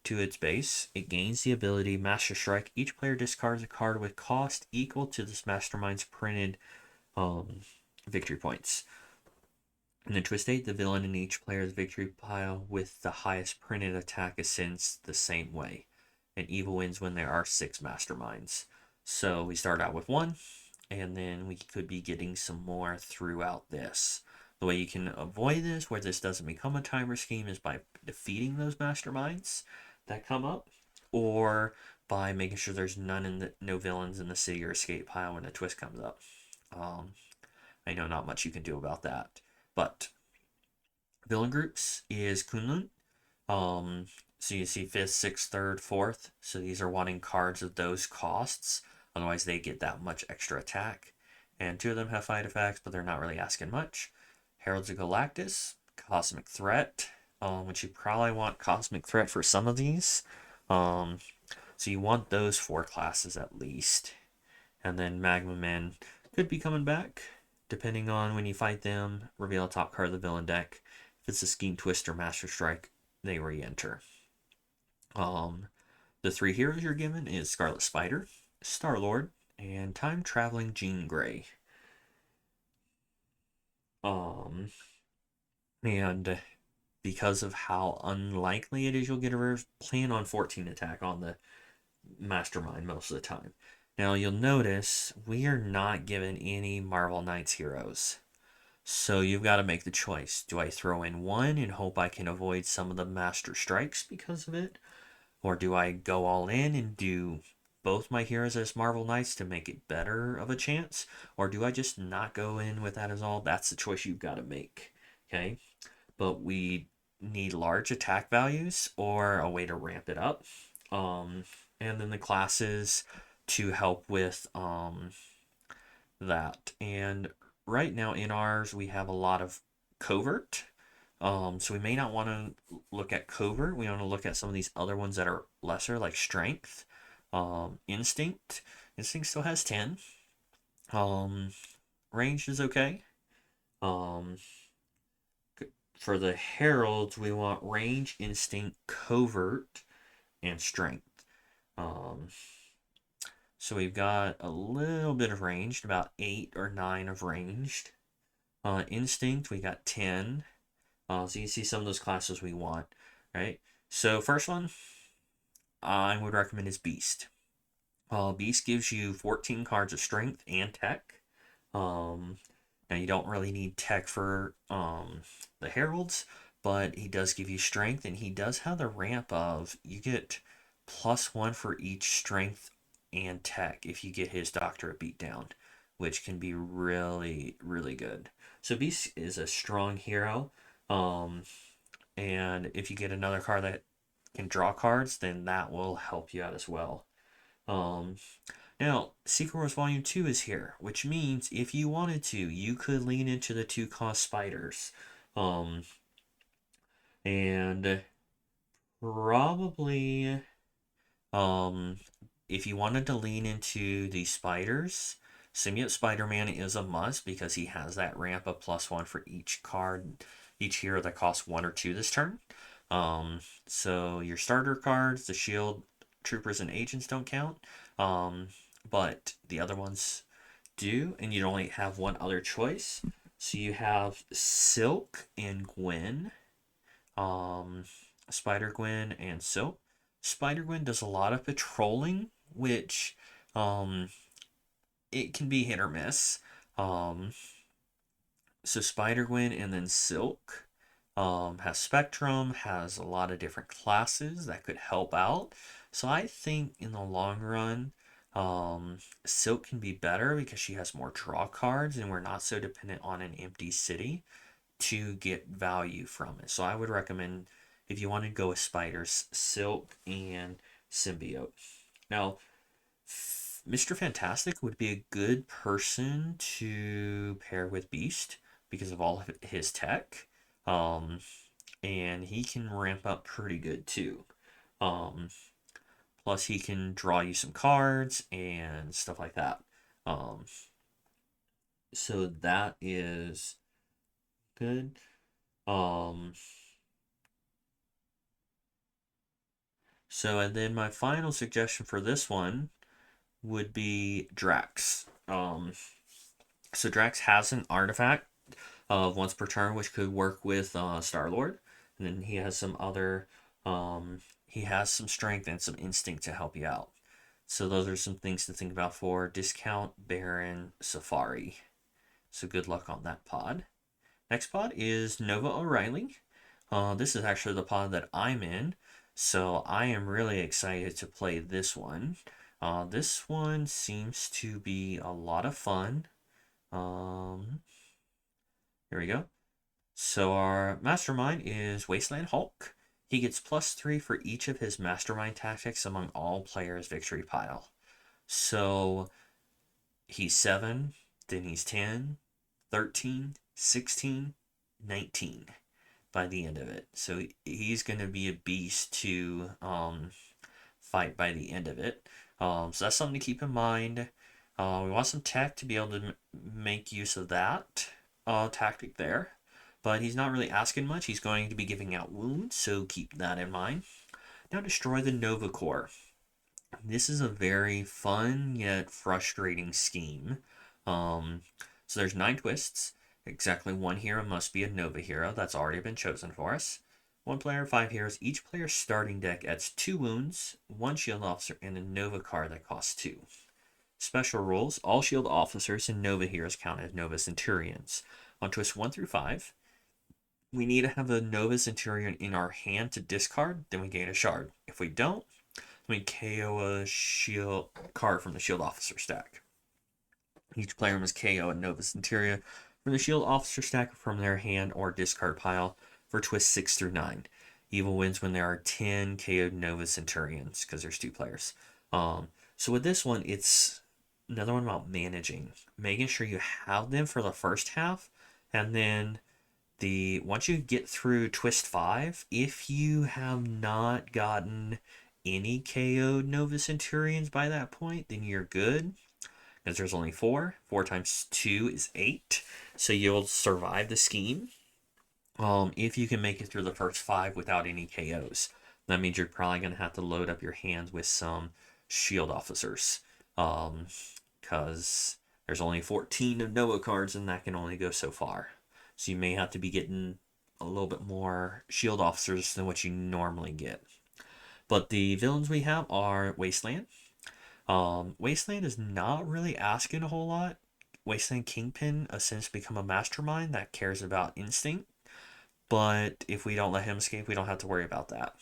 to its base. It gains the ability Master Strike. Each player discards a card with cost equal to this mastermind's printed victory points. In the twist 8, the villain in each player's victory pile with the highest printed attack ascends the same way. And evil wins when there are 6 masterminds. So we start out with 1, and then we could be getting some more throughout this. The way you can avoid this, where this doesn't become a timer scheme, is by defeating those masterminds that come up, or by making sure there's no villains in the city or escape pile when a twist comes up. I know not much you can do about that. But villain groups is Kunlun. So you see 5th, 6th, 3rd, 4th. So these are wanting cards of those costs. Otherwise, they get that much extra attack. And 2 of them have fight effects, but they're not really asking much. Heralds of Galactus, Cosmic Threat, which you probably want Cosmic Threat for some of these. So you want those 4 classes at least. And then Magma Men could be coming back, depending on when you fight them. Reveal a top card of the villain deck. If it's a Scheme Twist or Master Strike, they re-enter. The 3 heroes you're given is Scarlet Spider, Star-Lord, and Time Traveling Jean Grey. And because of how unlikely it is you'll get a rare, plan on 14 attack on the Mastermind most of the time. Now you'll notice we are not given any Marvel Knights heroes. So you've got to make the choice. Do I throw in 1 and hope I can avoid some of the Master Strikes because of it? Or do I go all in and do both my heroes as Marvel Knights to make it better of a chance? Or do I just not go in with that as all? That's the choice you've got to make. Okay? But we need large attack values or a way to ramp it up. And then the classes to help with that. And right now in ours, we have a lot of covert. So we may not want to look at covert. We want to look at some of these other ones that are lesser, like strength, instinct. Instinct still has 10. Range is okay. For the heralds, we want range, instinct, covert, and strength. So we've got a little bit of ranged, about 8 or 9 of ranged. Instinct, we got 10. So you can see some of those classes we want, right? So first one I would recommend is Beast. Beast gives you 14 cards of strength and tech. Um, Now you don't really need tech for the heralds, but he does give you strength, and he does have the ramp of you get +1 for each strength and tech if you get his Doctorate beatdown, which can be really, really good. So Beast is a strong hero. Um, and if you get another card that can draw cards, then that will help you out as well. Um, Now, Secret Wars Volume 2 is here, which means if you wanted to, you could lean into the 2-cost spiders. Um, and probably, um, if you wanted to lean into the spiders, Symbiote Spider-Man is a must because he has that ramp of +1 for each card, each hero that costs 1 or 2 this turn. So your starter cards, the shield troopers and agents don't count. But the other ones do, and you only have one other choice. So you have Silk and Gwen, um, Spider Gwen and Silk. Spider Gwen does a lot of patrolling, which um, it can be hit or miss. Um, so Spider Gwen and then Silk has Spectrum, has a lot of different classes that could help out. So I think in the long run, Silk can be better because she has more draw cards and we're not so dependent on an empty city to get value from it. So I would recommend if you want to go with spiders, Silk and Symbiote. Now, Mr. Fantastic would be a good person to pair with Beast because of all of his tech. Um, and he can ramp up pretty good too. Um, Plus, he can draw you some cards and stuff like that. Um, so that is good. And then my final suggestion for this one would be Drax. So Drax has an artifact of once per turn, which could work with Star Lord, and then he has some other. He has some strength and some instinct to help you out. So those are some things to think about for Discount Baron Safari. So good luck on that pod. Next pod is Nova O'Reilly. This is actually the pod that I'm in, so I am really excited to play this one. This one seems to be a lot of fun. Here we go. So our mastermind is Wasteland Hulk. He gets +3 for each of his mastermind tactics among all players' victory pile. So he's 7, then he's 10, 13, 16, 19 by the end of it. So he's going to be a beast to fight by the end of it. So that's something to keep in mind. We want some tech to be able to make use of that tactic there. But he's not really asking much. He's going to be giving out wounds, so keep that in mind. Now destroy the Nova Core. This is a very fun yet frustrating scheme. So there's 9 twists. Exactly 1 hero must be a Nova hero. That's already been chosen for us. 1 player, 5 heroes. Each player's starting deck adds 2 wounds, 1 shield officer, and a Nova card that costs 2. Special rules. All shield officers and Nova heroes count as Nova Centurions. On twists 1 through 5, we need to have a Nova Centurion in our hand to discard, then we gain a shard. If we don't, we KO a shield card from the shield officer stack. Each player must KO a Nova Centurion from the shield officer stack from their hand or discard pile for twists 6 through 9. Evil wins when there are 10 KO'd Nova Centurions because there's 2 players. So with this one, it's another one about making sure you have them for the first half, and then once you get through twist 5, if you have not gotten any KO'd Nova Centurions by that point, then you're good. Because there's only 4. 4 times 2 is 8. So you'll survive the scheme. If you can make it through the first 5 without any KOs. That means you're probably going to have to load up your hands with some shield officers. Because there's only 14 of Noah cards, and that can only go so far. So you may have to be getting a little bit more shield officers than what you normally get. But the villains we have are Wasteland. Wasteland is not really asking a whole lot. Wasteland Kingpin has since become a mastermind that cares about instinct. But if we don't let him escape, we don't have to worry about that.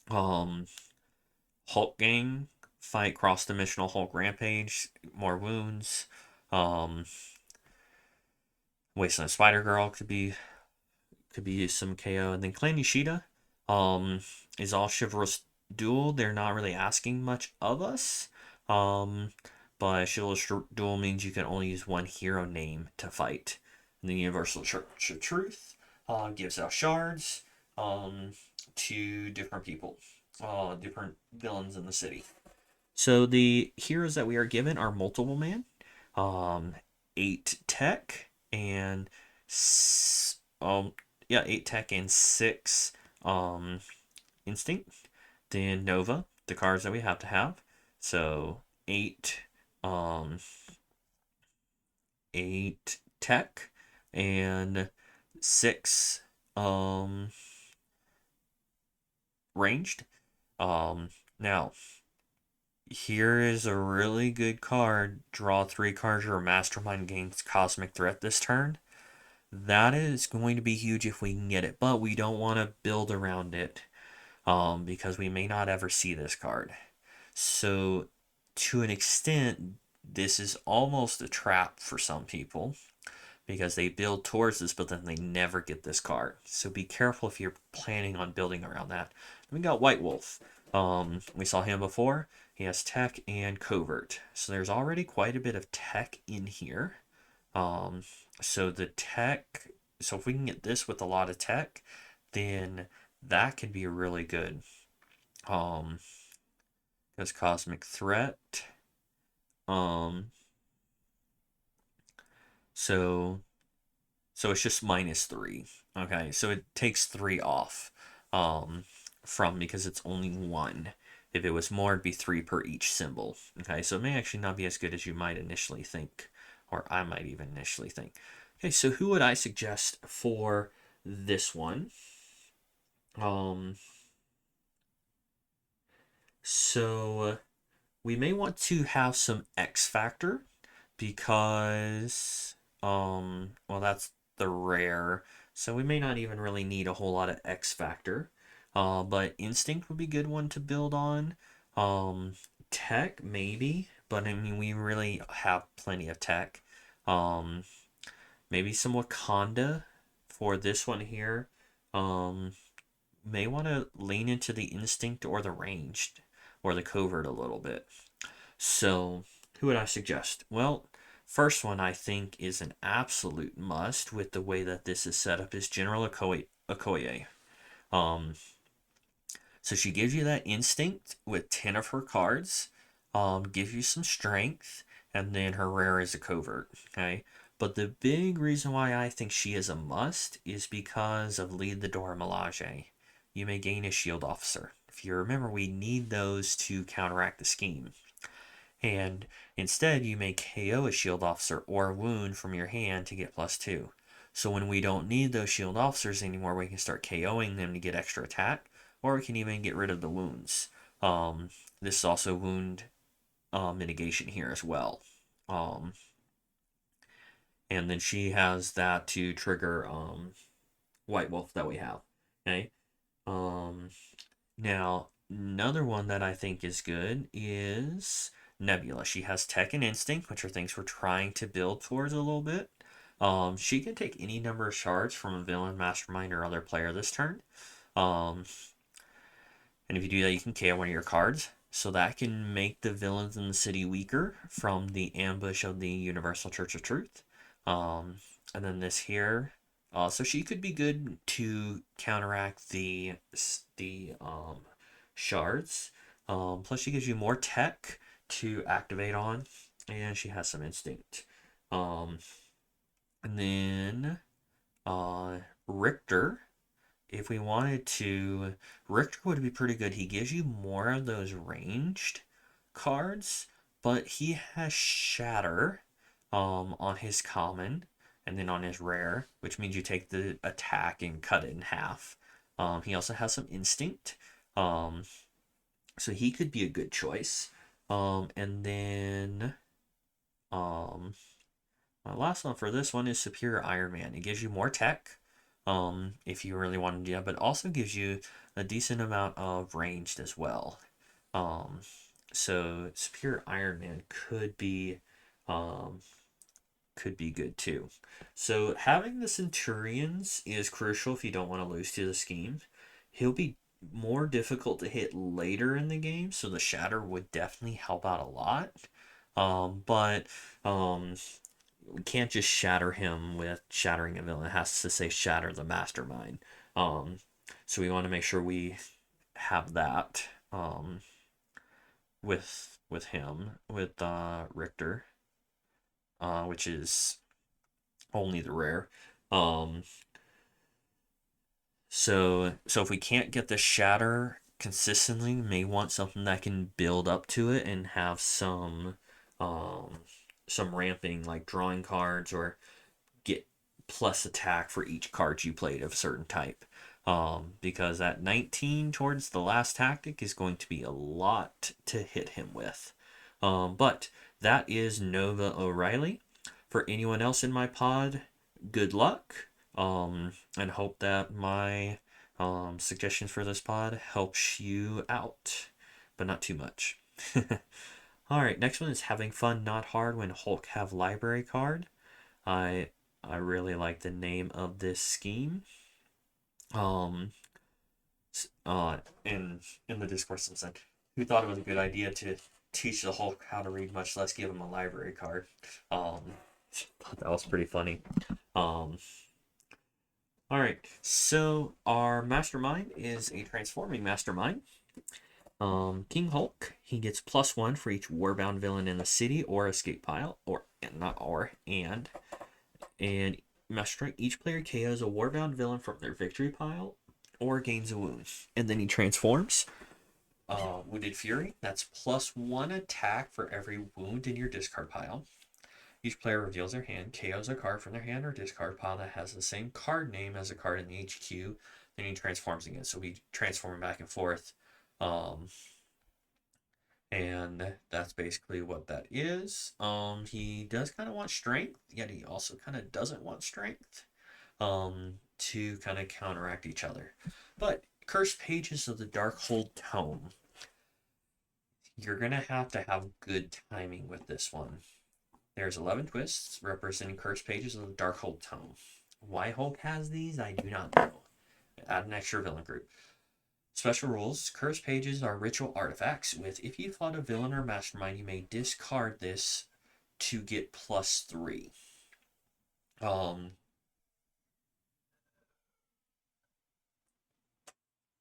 Hulk Gang, fight cross-dimensional Hulk Rampage, more wounds. Wasteland Spider Girl could be some KO, and then Clan Nishida is all chivalrous duel. They're not really asking much of us. But chivalrous duel means you can only use one hero name to fight. And the Universal Church of Truth gives out shards to different people, different villains in the city. So the heroes that we are given are Multiple Man, 8 tech, and 8 tech and 6 instinct. Then Nova, the cards that we have to have. So 8 8 tech and 6 ranged. Now here is a really good card. Draw 3 cards. Your mastermind gains cosmic threat this turn. That is going to be huge if we can get it, but we don't want to build around it because we may not ever see this card. So to an extent, this is almost a trap for some people because they build towards this, but then they never get this card. So be careful if you're planning on building around that. Then we got White Wolf. We saw him before. He has tech and covert. So there's already quite a bit of tech in here. So the tech, so if we can get this with a lot of tech, then that could be really good. Because cosmic threat. So it's just -3. Okay, so it takes 3 off from because it's only 1. If it was more, it'd be 3 per each symbol. Okay, so it may actually not be as good as you might initially think, or I might even initially think. Okay, so who would I suggest for this one? So we may want to have some X factor because well, that's the rare, so we may not even really need a whole lot of X factor. But instinct would be a good one to build on. Tech maybe, but I mean we really have plenty of tech. Maybe some Wakanda for this one here. May want to lean into the instinct or the ranged or the covert a little bit. So who would I suggest? Well, first one I think is an absolute must with the way that this is set up is General Okoye. So she gives you that instinct with 10 of her cards, gives you some strength, and then her rare is a covert. Okay, but the big reason why I think she is a must is because of Lead the Door Melage. You may gain a shield officer. If you remember, we need those to counteract the scheme. And instead, you may KO a shield officer or wound from your hand to get +2. So when we don't need those shield officers anymore, we can start KOing them to get extra attack, or we can even get rid of the wounds. This is also wound mitigation here as well. And then she has that to trigger White Wolf that we have. Okay. Now, another one that I think is good is Nebula. She has Tech and Instinct, which are things we're trying to build towards a little bit. She can take any number of shards from a villain, mastermind, or other player this turn. And if you do that, you can KO one of your cards. So that can make the villains in the city weaker from the ambush of the Universal Church of Truth. And then this here. So she could be good to counteract the shards. Plus she gives you more tech to activate on, and she has some instinct. And then Richter, if we wanted to, Richter would be pretty good. He gives you more of those ranged cards, but he has Shatter on his common, and then on his rare, which means you take the attack and cut it in half. He also has some Instinct, um, so he could be a good choice. And then my last one for this one is Superior Iron Man. It gives you more tech, if you really want to do that, but also gives you a decent amount of ranged as well. Um, so Superior Iron Man um, could be good too. So having the Centurions is crucial if you don't want to lose to the scheme. He'll be more difficult to hit later in the game, so the Shatter would definitely help out a lot. But we can't just shatter him with shattering a villain. It has to say shatter the mastermind. Um, so we want to make sure we have that with him with Richter, which is only the rare. Um, so if we can't get the shatter consistently, we may want something that can build up to it and have um, some ramping, like drawing cards or get plus attack for each card you played of a certain type. Because that 19 towards the last tactic is going to be a lot to hit him with. But that is Nova O'Reilly. For anyone else in my pod, good luck. And hope that my suggestions for this pod helps you out, but not too much. All right, next one is having fun, not hard when Hulk have library card. I I really like the name of this scheme. Um, in the Discord, some said who thought it was a good idea to teach the Hulk how to read, much less give him a library card. Um, thought that was pretty funny. Um, all right, so our mastermind is a transforming mastermind. King Hulk, he gets +1 for each warbound villain in the city or escape pile, or not or and master each player KOs a warbound villain from their victory pile or gains a wound, and then he transforms. Wounded Fury, that's +1 attack for every wound in your discard pile. Each player reveals their hand, KOs a card from their hand or discard pile that has the same card name as a card in the HQ, then he transforms again. So we transform back and forth. Um, and that's basically what that is. He does kind of want strength, yet he also kind of doesn't want strength. To kind of counteract each other. But Cursed Pages of the Darkhold Tome. You're going to have good timing with this one. There's 11 twists representing Cursed Pages of the Darkhold Tome. Why Hulk has these, I do not know. Add an extra villain group. Special rules. Cursed Pages are ritual artifacts with if you fought a villain or mastermind, you may discard this to get +3.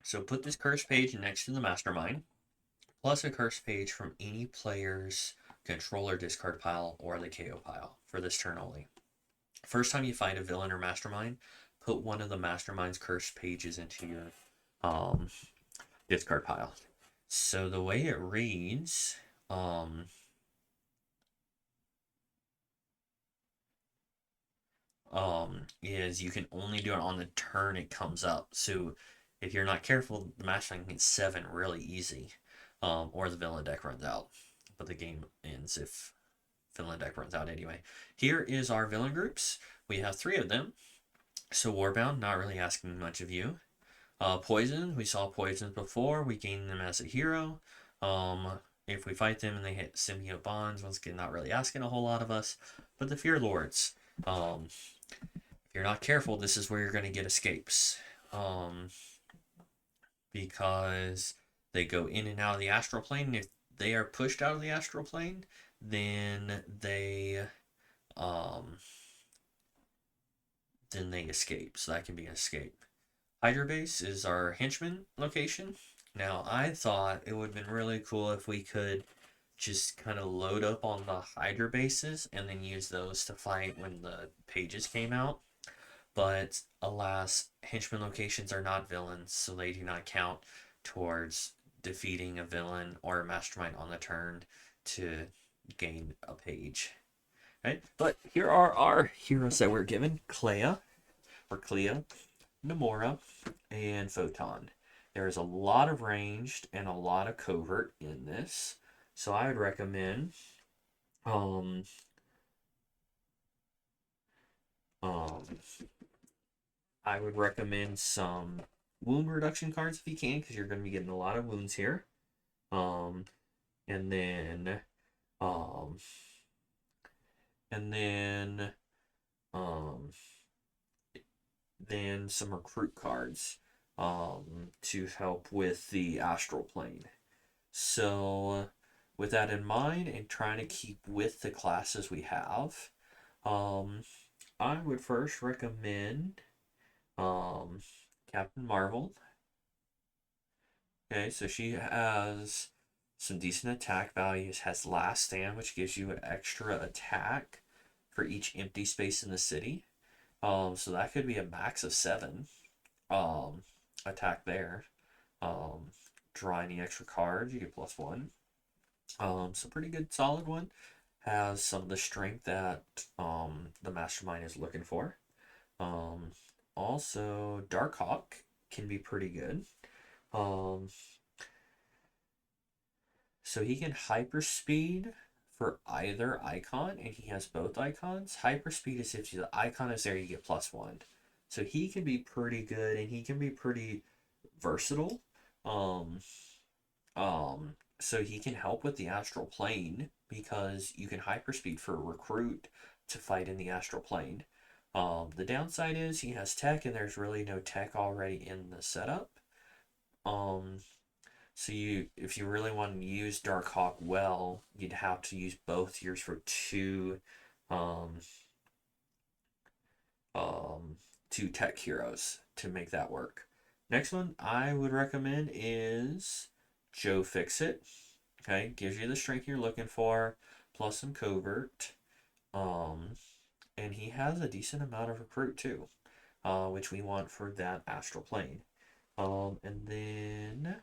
So put this curse page next to the mastermind, plus a curse page from any player's controller discard pile or the KO pile for this turn only. First time you find a villain or mastermind, put one of the mastermind's curse pages into your discard pile. So the way it reads, is you can only do it on the turn it comes up. So if you're not careful, the mastermind gets 7 really easy, or the villain deck runs out. But the game ends if villain deck runs out anyway. Here is our villain groups. We have 3 of them. So Warbound, not really asking much of you. Poison, we saw poisons before. We gain them as a hero. If we fight them and they hit symbiote bonds, once again, not really asking a whole lot of us. But the Fear Lords, if you're not careful, this is where you're going to get escapes. Because they go in and out of the astral plane. And if they are pushed out of the astral plane, then they escape. So that can be an escape. Hydra Base is our henchman location. Now, I thought it would have been really cool if we could just kind of load up on the Hydra bases and then use those to fight when the pages came out. But alas, henchman locations are not villains, so they do not count towards defeating a villain or a mastermind on the turn to gain a page. Right? But here are our heroes that we're given: Clea, Namora, and Photon. There is a lot of ranged and a lot of covert in this. So I would recommend um um I would recommend some wound reduction cards if you can, because you're going to be getting a lot of wounds here. Um and then um and then um then some recruit cards to help with the astral plane. So, with that in mind and trying to keep with the classes we have, um, I would first recommend um, Captain Marvel. Okay, so she has some decent attack values, has Last Stand, which gives you an extra attack for each empty space in the city. So that could be a max of 7 um, attack there. Um, Draw any extra cards, you get +1. So pretty good, solid one. Has some of the strength that the mastermind is looking for. Um, Also, Darkhawk can be pretty good. Um, so he can hyperspeed for either icon, and he has both icons. Hyperspeed is if the icon is there, you get +1. So he can be pretty good, and he can be pretty versatile. Um, so he can help with the astral plane because you can hyperspeed for a recruit to fight in the astral plane. The downside is he has tech, and there's really no tech already in the setup. Um, so if you really want to use Darkhawk well, you'd have to use both yours for um, um, two tech heroes to make that work. Next one I would recommend is Joe Fixit. Okay, gives you the strength you're looking for, plus some covert. Um, and he has a decent amount of recruit too, which we want for that astral plane. And then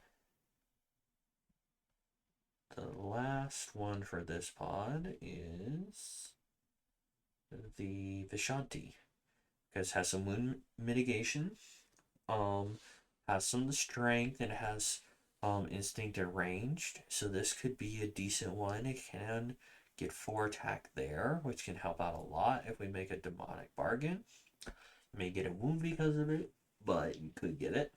the last one for this pod is the Vishanti, because it has some wound mitigation, um, has some of the strength, and it has instinct and ranged. So this could be a decent one. It can get 4 attack there, which can help out a lot if we make a demonic bargain. You may get a wound because of it, but you could get it.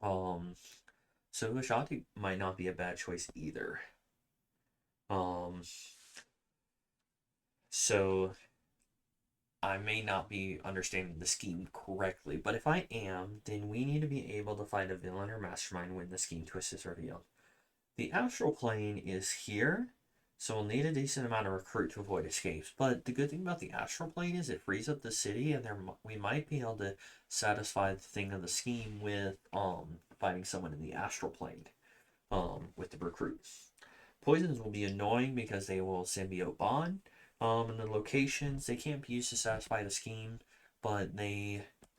So Vishanti might not be a bad choice either. Um, so I may not be understanding the scheme correctly, but if I am, then we need to be able to find a villain or mastermind when the scheme twist is revealed. The astral plane is here, so we'll need a decent amount of recruit to avoid escapes. But the good thing about the astral plane is it frees up the city, and we might be able to satisfy the thing of the scheme with fighting someone in the astral plane with the recruits. Poisons will be annoying because they will symbiote bond. And the locations, they can't be used to satisfy the scheme, but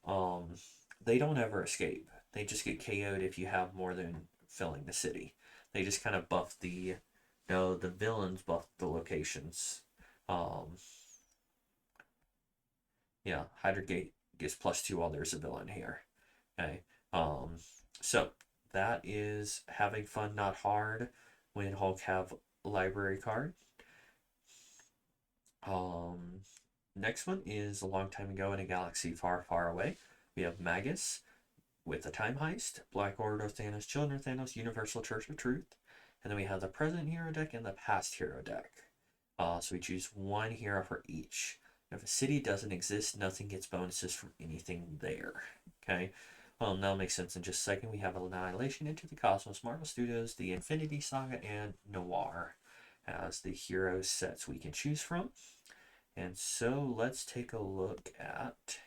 um they don't ever escape. They just get KO'd if you have more than filling the city. They just kind of buff the villains buff the locations. Um yeah, Hydragate gets +2 while there's a villain here. Okay. Um so that is having fun, not hard when Hulk have library card. Um, Next one is a long time ago in a galaxy far, far away. We have Magus with the Time Heist, Black Order, Thanos, Children of Thanos, Universal Church of Truth. And then we have the present hero deck and the past hero deck. So we choose one hero for each. If a city doesn't exist, nothing gets bonuses from anything there. Okay. That'll make sense in just a second. We have Annihilation, Into the Cosmos, Marvel Studios, the Infinity Saga, and Noir as the hero sets we can choose from. And so let's take a look at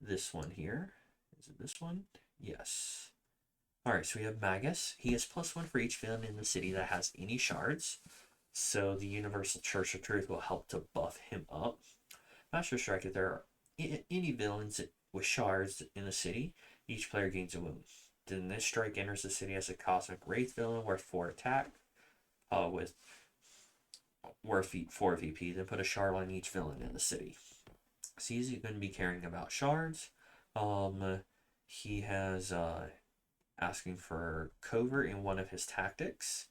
this one here. Is it this one? Yes. All right, so we have Magus. He has +1 for each villain in the city that has any shards. So the Universal Church of Truth will help to buff him up. Master Strike, if there are any villains with shards in the city, each player gains a wound. Then this strike enters the city as a Cosmic Wraith villain worth 4 attack with worth 4 VP, then put a shard on each villain in the city. So he's going to be caring about shards. He has asking for covert in one of his tactics.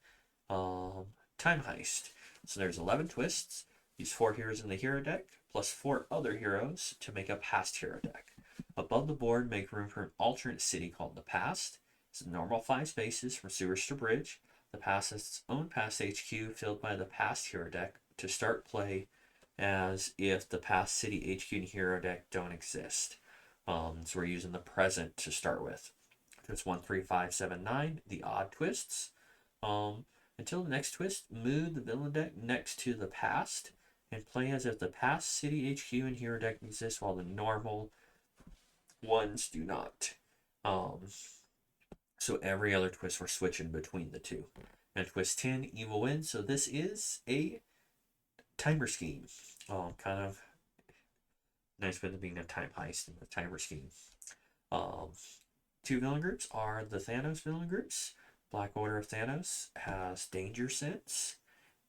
Time heist. So there's 11 twists. Use 4 heroes in the hero deck, plus 4 other heroes to make a past hero deck. Above the board, make room for an alternate city called the Past. It's a normal 5 spaces from sewers to bridge. The Past has its own Past HQ filled by the Past hero deck to start play as if the Past city HQ and hero deck don't exist. So we're using the present to start with. Twist 1, 3, 5, 7, 9. The odd twists. Until the next twist, move the villain deck next to the Past and play as if the Past city HQ and hero deck exist while the normal ones do not. So every other twist we're switching between the two. And twist 10, evil wins. So this is a timer scheme. Kind of nice with it being a time heist and a timer scheme. 2 villain groups are the Thanos villain groups. Black Order of Thanos has Danger Sense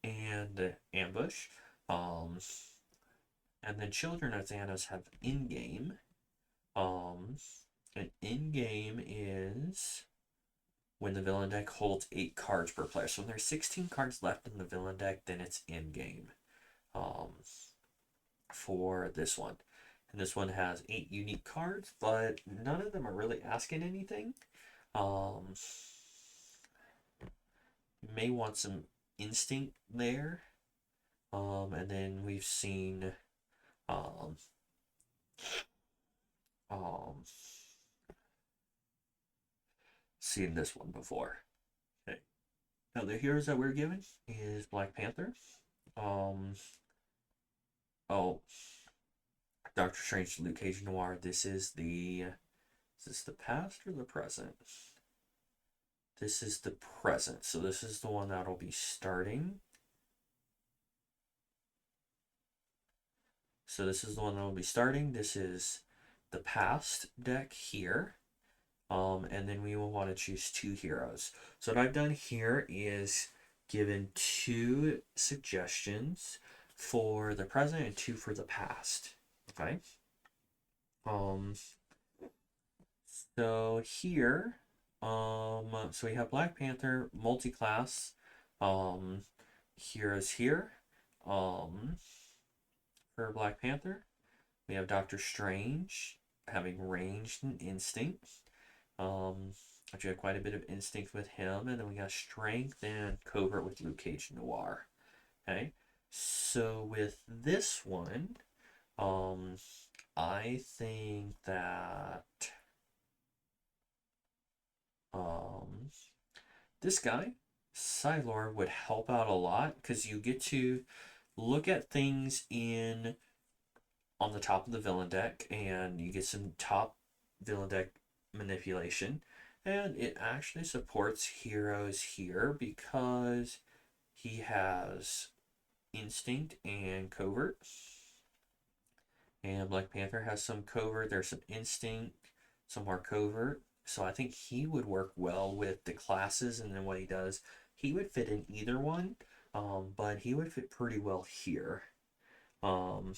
and Ambush. And then Children of Thanos have In-Game. And In-Game is when the villain deck holds 8 cards per player. So when there's 16 cards left in the villain deck, then it's In-Game for this one. And this one has 8 unique cards, but none of them are really asking anything. You may want some instinct there. And then we've seen seen this one before. Okay. Now the heroes that we're given is Black Panther. Doctor Strange, Luke Cage Noir. Is this the past or the present? This is the present. So this is the one that'll be starting. This is the past deck here. And then we will want to choose 2 heroes. So what I've done here is given 2 suggestions for the present and 2 for the past. Okay. So here, so we have Black Panther multi-class heroes here. For Black Panther, we have Doctor Strange having ranged and instinct. Actually, have quite a bit of instinct with him, and then we got strength and covert with Luke Cage Noir. Okay, so with this one, I think that this guy, Psylor, would help out a lot because you get to look at things on the top of the villain deck, and you get some top villain deck manipulation, and it actually supports heroes here because he has instinct and covert, and Black Panther has some covert. There's some instinct, some more covert, so I think he would work well with the classes. And then what he does, he would fit in either one, but he would fit pretty well here. And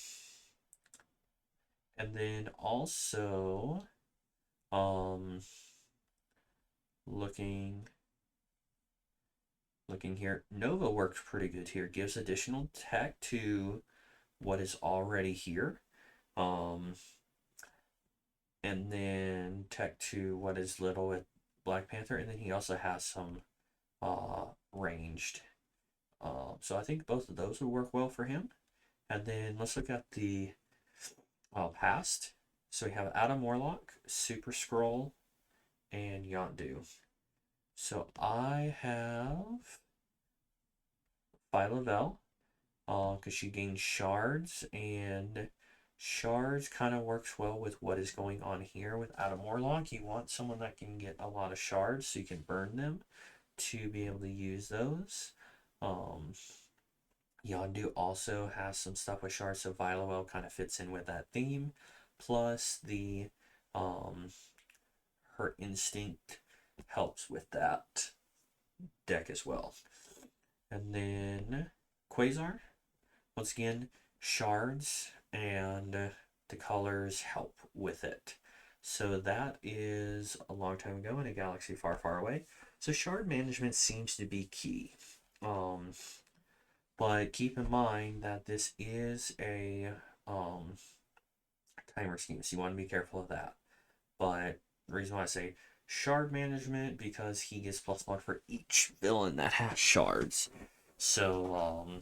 then also looking here, Nova works pretty good here. Gives additional tech to what is already here. And then tech to what is little with Black Panther, and then he also has some ranged. So I think both of those would work well for him. And then let's look at the past. So we have Adam Warlock, Super Skrull, and Yondu. So I have Phyla-Vell, because she gains shards, and shards kind of works well with what is going on here with Adam Warlock. You want someone that can get a lot of shards so you can burn them to be able to use those. Yondu also has some stuff with shards, so Phyla-Vell kind of fits in with that theme. Plus the her instinct helps with that deck as well. And then Quasar, once again, shards and the colors help with it. So that is a long time ago in a galaxy far, far away. So shard management seems to be key. Um, but keep in mind that this is a um, timer scheme, so you want to be careful of that. But the reason why I say shard management because he gets +1 for each villain that has shards. So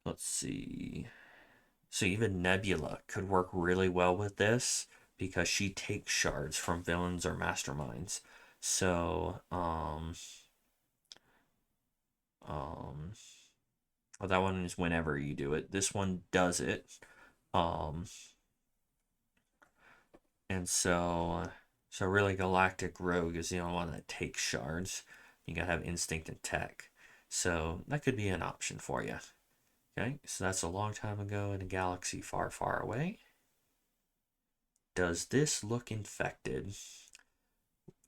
let's see. So even Nebula could work really well with this because she takes shards from villains or masterminds. So um well, that one is whenever you do it. This one does it. Um and so really Galactic Rogue is the only one that takes shards. You gotta have instinct and tech. So that could be an option for you. Okay, so that's a long time ago in a galaxy far, far away. Does this look infected?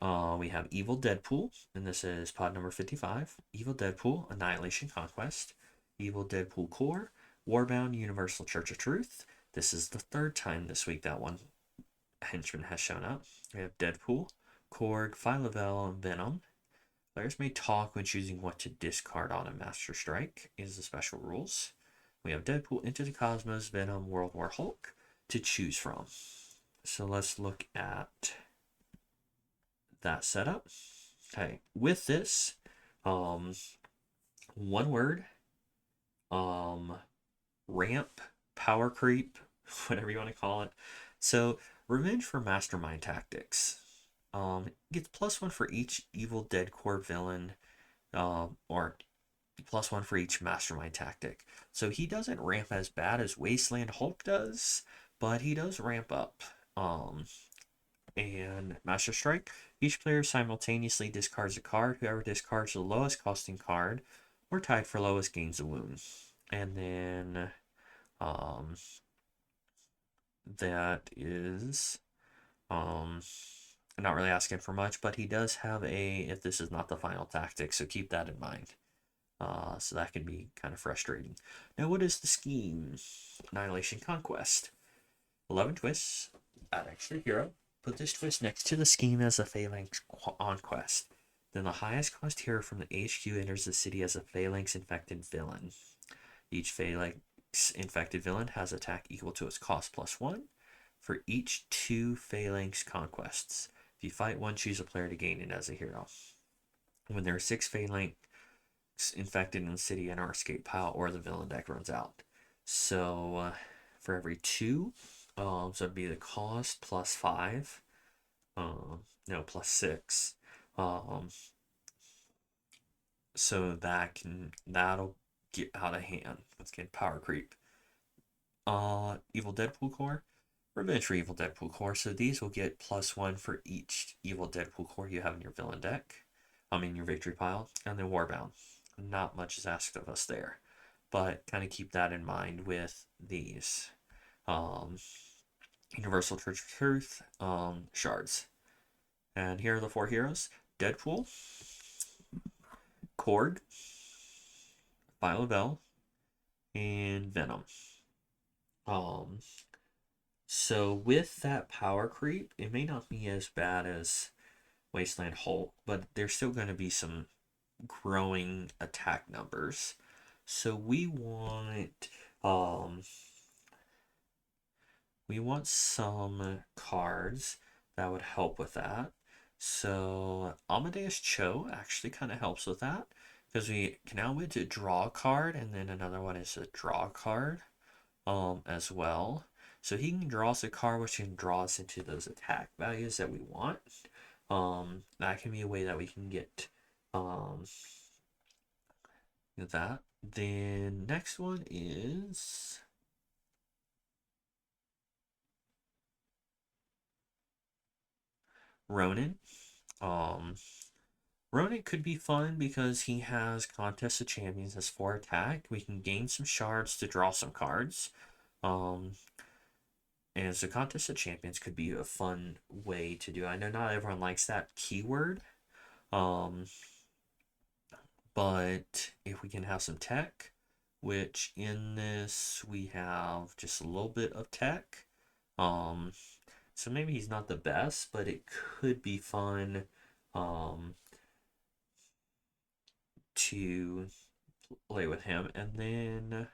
We have Evil Deadpool, and this is pod number 55. Evil Deadpool, Annihilation Conquest. Evil Deadpool Core, Warbound Universal Church of Truth. This is the third time this week that one henchman has shown up. We have Deadpool, Korg, Phyla-Vell, and Venom. Players may talk when choosing what to discard on a Master Strike, is the special rules. We have Deadpool, Into the Cosmos, Venom, World War Hulk to choose from. So let's look at that setup. Okay, with this, um, one word, um, ramp, power creep, whatever you want to call it. So, revenge for mastermind tactics. Gets +1 for each Evil Dead Core villain, or +1 for each mastermind tactic. So he doesn't ramp as bad as Wasteland Hulk does, but he does ramp up. And Master Strike, each player simultaneously discards a card. Whoever discards the lowest costing card or tied for lowest gains a wound. And then um, that is not really asking for much, but he does have a if this is not the final tactic, so keep that in mind. So that can be kind of frustrating. Now, what is the scheme? Annihilation Conquest. 11 twists. Add extra hero. Put this twist next to the scheme as a Phalanx on quest. Then the highest cost hero from the HQ enters the city as a Phalanx infected villain. Each Phalanx infected villain has attack equal to its cost +1 for each 2 Phalanx conquests. If you fight one, choose a player to gain it as a hero. When there are 6 Phalanx infected in the city, enter escape pile, or the villain deck runs out. So for every 2, so it'd be the cost +5. No, +6. So that'll get out of hand. Let's get power creep. Evil Deadpool core, revenge for Evil Deadpool core. So these will get +1 for each Evil Deadpool core you have in your villain deck. In your victory pile, and then Warbound. Not much is asked of us there, but kind of keep that in mind with these. Universal Church of Truth, shards. And here are the 4 heroes: Deadpool, Korg, Phyla-Vell, and Venom. Um, so with that power creep, it may not be as bad as Wasteland Hulk, but there's still going to be some growing attack numbers. So um we want some cards that would help with that. So Amadeus Cho actually kind of helps with that because we can now win to draw a card, and then another one is a draw card as well. So he can draw us a card which can draw us into those attack values that we want. That can be a way that we can get that. Then next one is Ronin. Um, Ronin could be fun because he has Contest of Champions as 4 attack. We can gain some shards to draw some cards. And so Contest of Champions could be a fun way to do. I know not everyone likes that keyword. But if we can have some tech, which in this we have just a little bit of tech. Um, so maybe he's not the best, but it could be fun to play with him. And then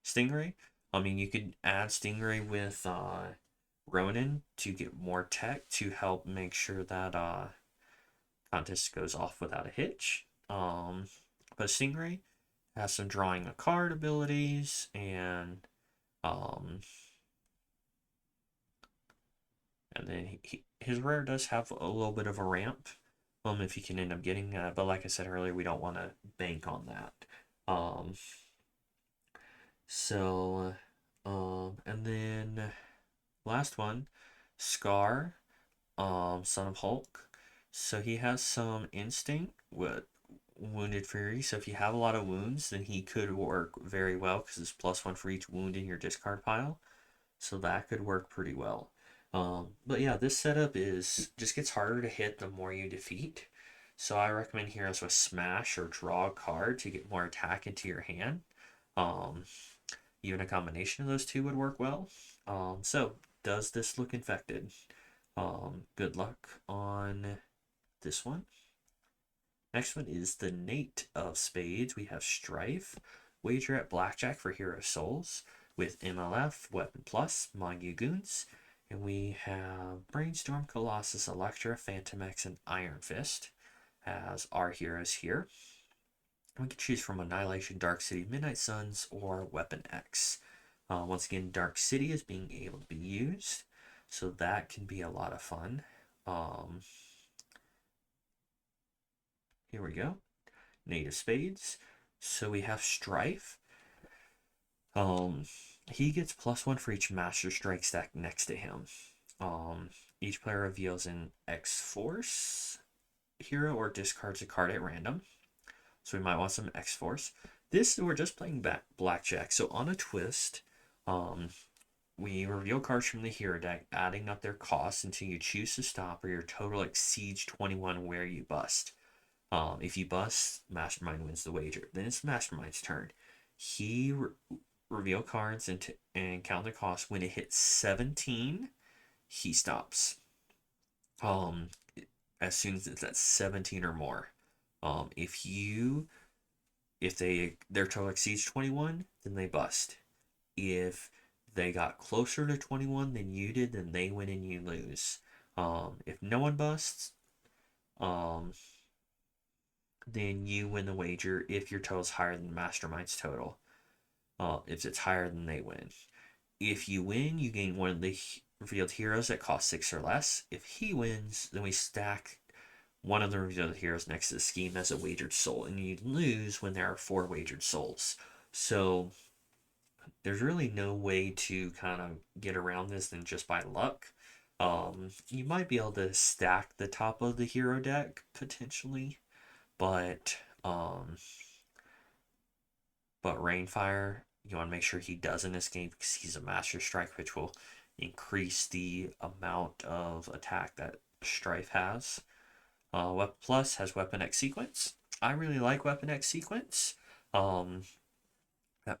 Stingray. I mean, you could add Stingray with Ronin to get more tech to help make sure that contest goes off without a hitch. But Stingray has some drawing a card abilities um, and then his rare does have a little bit of a ramp. If you can end up getting that, but like I said earlier, we don't want to bank on that. Um, so, and then last one, Scar, Son of Hulk. So he has some instinct with Wounded Fury. So if you have a lot of wounds, then he could work very well because it's +1 for each wound in your discard pile. So that could work pretty well. But yeah, this setup is just gets harder to hit the more you defeat. So I recommend heroes with Smash or Draw a card to get more attack into your hand. Um, Even a combination of those two would work well. So does this look infected? Good luck on this one. Next one is the Nate of Spades. We have Strife. Wager at Blackjack for Hero Souls with MLF, Weapon Plus, Mongu Goons. And we have Brainstorm, Colossus, Electra, Phantom X, and Iron Fist as our heroes here. We can choose from Annihilation, Dark City, Midnight Suns, or Weapon X. Once again, Dark City is being able to be used, so that can be a lot of fun. Here we go. Native Spades. So we have Strife. He gets +1 for each Master Strike stack next to him. Each player reveals an X-Force hero or discards a card at random. So we might want some X-Force. This, we're just playing blackjack. So on a twist, we reveal cards from the hero deck, adding up their costs until you choose to stop or your total exceeds 21 where you bust. If you bust, Mastermind wins the wager. Then it's Mastermind's turn. He reveal cards and count the cost. When it hits 17, he stops. As soon as it's at 17 or more. If their total exceeds 21, then they bust. If they got closer to 21 than you did, then they win and you lose. If no one busts, then you win the wager if your total is higher than Mastermind's total. If it's higher, then they win. If you win, you gain one of the revealed heroes that cost 6 or less. If he wins, then we stack one of the revealed heroes next to the scheme as a wagered soul, and you lose when there are 4 wagered souls. So there's really no way to kind of get around this than just by luck. You might be able to stack the top of the hero deck potentially, but Rainfire, you want to make sure he doesn't escape because he's a Master Strike, which will increase the amount of attack that Strife has. Weapon Plus has Weapon X Sequence. I really like Weapon X Sequence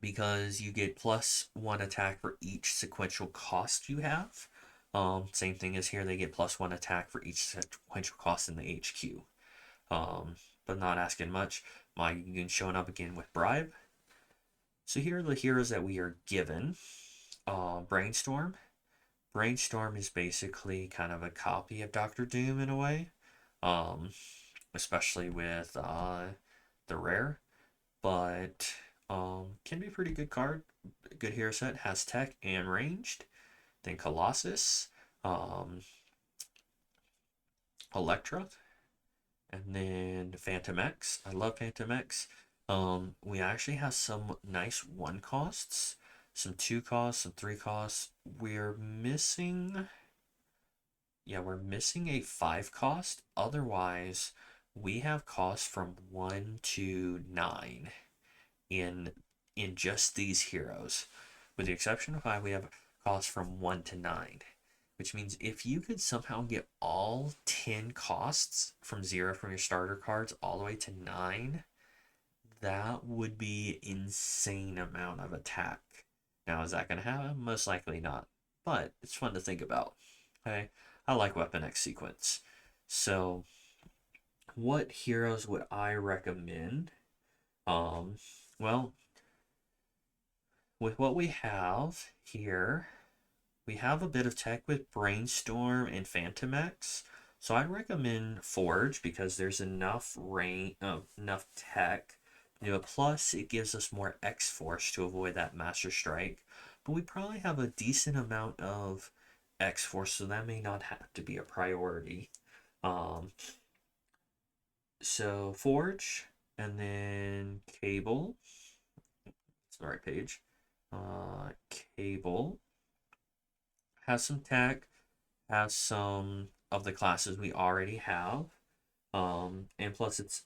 because you get +1 attack for each sequential cost you have. Same thing as here, they get +1 attack for each sequential cost in the HQ. But not asking much. My Goon showing up again with Bribe. So here are the heroes that we are given. Brainstorm. Brainstorm is basically kind of a copy of Doctor Doom in a way, especially with the rare, but can be a pretty good card. Good hero set, has tech and ranged. Then Colossus, Electra, and then Phantom X. I love Phantom X. We actually have some nice 1 costs, some 2 costs, some 3 costs. We're missing a 5 cost. Otherwise, we have costs from 1 to 9 in just these heroes. With the exception of 5, we have costs from 1 to 9. which means if you could somehow get all 10 costs from 0 from your starter cards all the way to 9, that would be insane amount of attack. Now, is that going to happen? Most likely not, but it's fun to think about. Okay, I like Weapon X sequence. So, what heroes would I recommend? Well, with what we have here, we have a bit of tech with Brainstorm and Phantom X. So I'd recommend Forge because there's enough enough tech to do it. Plus, it gives us more X Force to avoid that Master Strike. But we probably have a decent amount of X Force, so that may not have to be a priority. Um, so Forge, and then Cable. It's the right page. Cable has some tech, has some of the classes we already have. And plus it's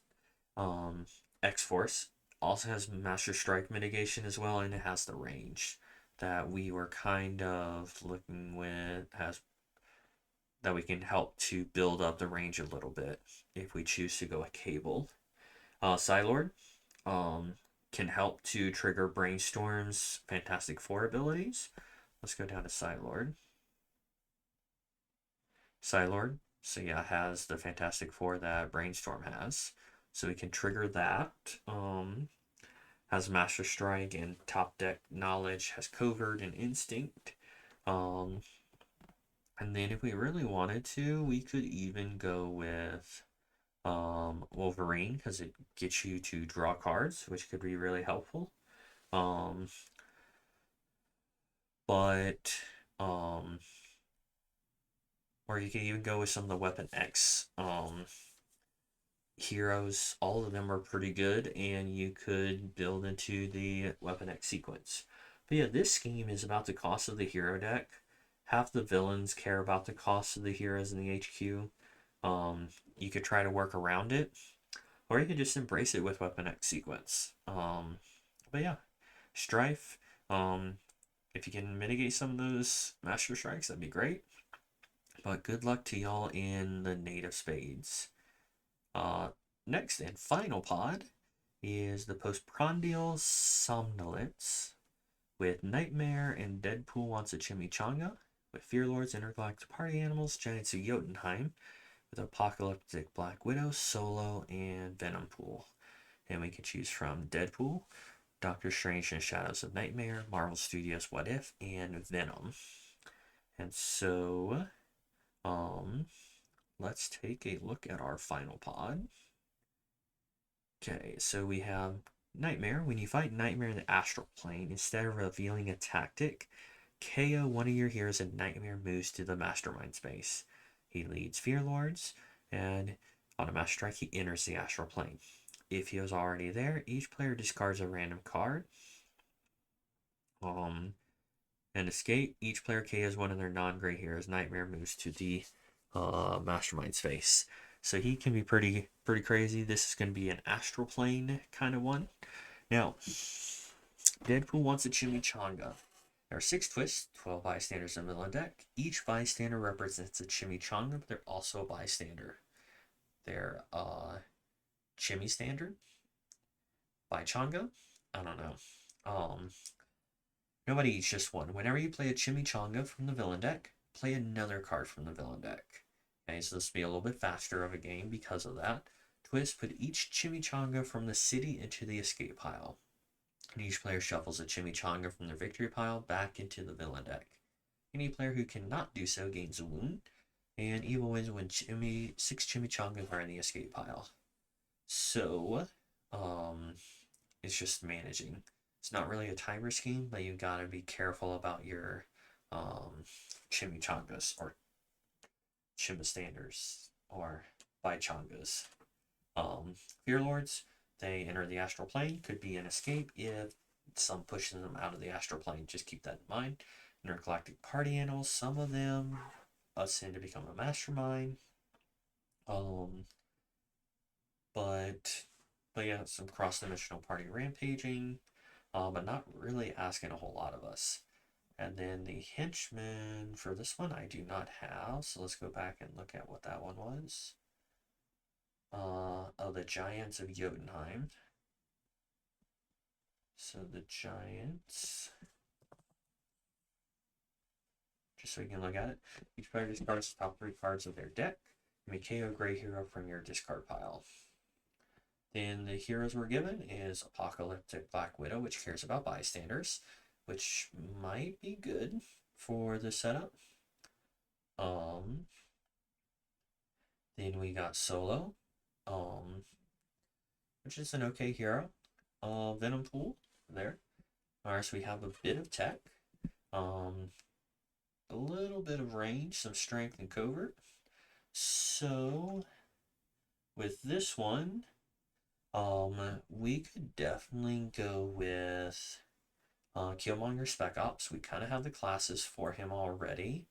um, X-Force. Also has Master Strike mitigation as well, and it has the range that we were kind of looking with, has that we can help to build up the range a little bit if we choose to go a Cable. Psylord um, can help to trigger Brainstorm's Fantastic Four abilities. Let's go down to Psylord. Psylord, so yeah, has the Fantastic Four that Brainstorm has. So we can trigger that. Has Master Strike and Top Deck Knowledge, has Covert and Instinct. Um, and then if we really wanted to, we could even go with Wolverine because it gets you to draw cards, which could be really helpful. Um, but or you can even go with some of the Weapon X heroes. All of them are pretty good, and you could build into the Weapon X sequence. But yeah, this scheme is about the cost of the hero deck. Half the villains care about the cost of the heroes in the HQ. You could try to work around it, or you could just embrace it with Weapon X sequence. But yeah, Strife. If you can mitigate some of those Master Strikes, that'd be great. But good luck to y'all in the native Spades. Uh, Next and final pod is the Postprandial Somnolence with Nightmare and Deadpool Wants a Chimichanga, with Fearlords, Intergalactic Party Animals, Genitsu Jotunheim, with Apocalyptic Black Widow, Solo, and Venompool. And we can choose from Deadpool, Doctor Strange and Shadows of Nightmare, Marvel Studios What If, and Venom. And so, let's take a look at our final pod. Okay, so we have Nightmare. When you fight Nightmare in the astral plane, instead of revealing a tactic, KO one of your heroes and Nightmare moves to the mastermind space. He leads Fear Lords, and on a master strike, he enters the astral plane. If he was already there, each player discards a random card. And escape. Each player KOs one of their non-gray heroes. Nightmare moves to the mastermind space. So he can be pretty crazy. This is going to be an astral plane kind of one. Now, Deadpool wants a chimichanga. There are 6 twists, 12 bystanders in the villain deck. Each bystander represents a chimichanga, but they're also a bystander. They're chimi standard, bychanga. I don't know. Nobody eats just one. Whenever you play a chimichanga from the villain deck, play another card from the villain deck. Okay, so this will be a little bit faster of a game because of that. Twist, put each chimichanga from the city into the escape pile. And each player shuffles a chimichanga from their victory pile back into the villain deck. Any player who cannot do so gains a wound, and evil wins when 6 chimichangas are in the escape pile. So, it's just managing. It's not really a timer scheme, but you gotta be careful about your chimichangas or chimistanders or bychangas. Fear Lords, they enter the astral plane, could be an escape if some pushes them out of the astral plane. Just keep that in mind. Intergalactic Party Animals, some of them ascend to become a mastermind. But yeah, some cross-dimensional party rampaging, but not really asking a whole lot of us. And then the henchman for this one I do not have, so let's go back and look at what that one was. Oh, the Giants of Jotunheim. So the Giants, just so you can look at it, each player discards the top 3 cards of their deck. You may KO Gray Hero from your discard pile. Then the heroes we're given is Apocalyptic Black Widow, which cares about bystanders, which might be good for the setup. Then we got Solo, which is an okay hero. Venom Pool there. Alright, so we have a bit of tech, a little bit of range, some strength and covert. So with this one, we could definitely go with Killmonger Spec Ops. We kind of have the classes for him already,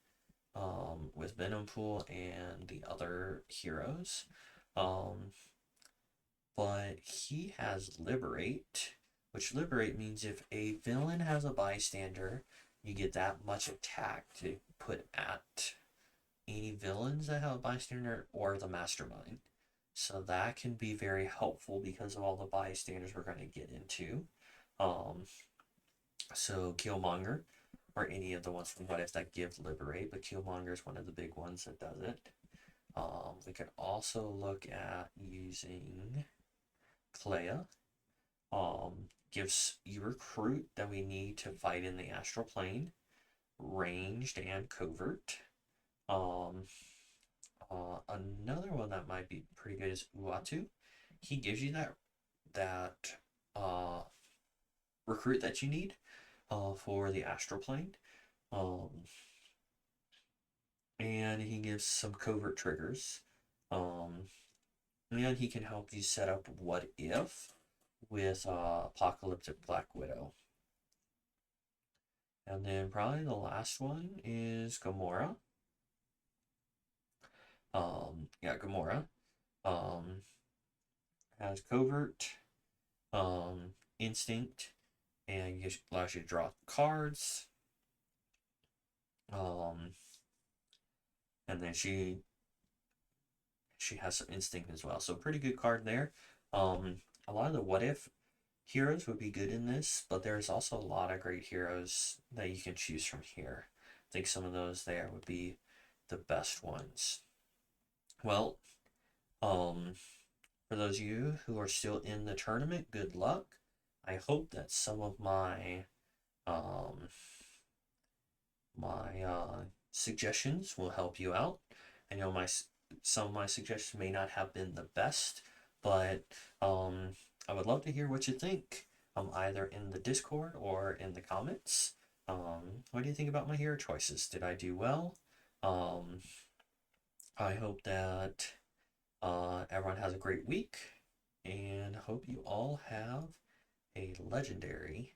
with Venom Pool and the other heroes. But he has Liberate, which Liberate means if a villain has a bystander, you get that much attack to put at any villains that have a bystander or the mastermind. So that can be very helpful because of all the bystanders we're going to get into. So Killmonger, or any of the ones from What If that give Liberate, but Killmonger is one of the big ones that does it. We could also look at using Clea. Gives you recruit that we need to fight in the astral plane, ranged and covert. Another one that might be pretty good is Uatu. He gives you that recruit that you need for the astral plane. And he gives some covert triggers. And he can help you set up What If with Apocalyptic Black Widow. And then probably the last one is Gamora. Gamora has covert, instinct, and allows you to draw cards. And then she has some instinct as well, so pretty good card there. A lot of the What If heroes would be good in this, but there's also a lot of great heroes that you can choose from here. I think some of those there would be the best ones. Well, for those of you who are still in the tournament, good luck. I hope that some of my suggestions will help you out. I know some of my suggestions may not have been the best, but I would love to hear what you think, either in the Discord or in the comments. What do you think about my hero choices? Did I do well? I hope that everyone has a great week, and hope you all have a legendary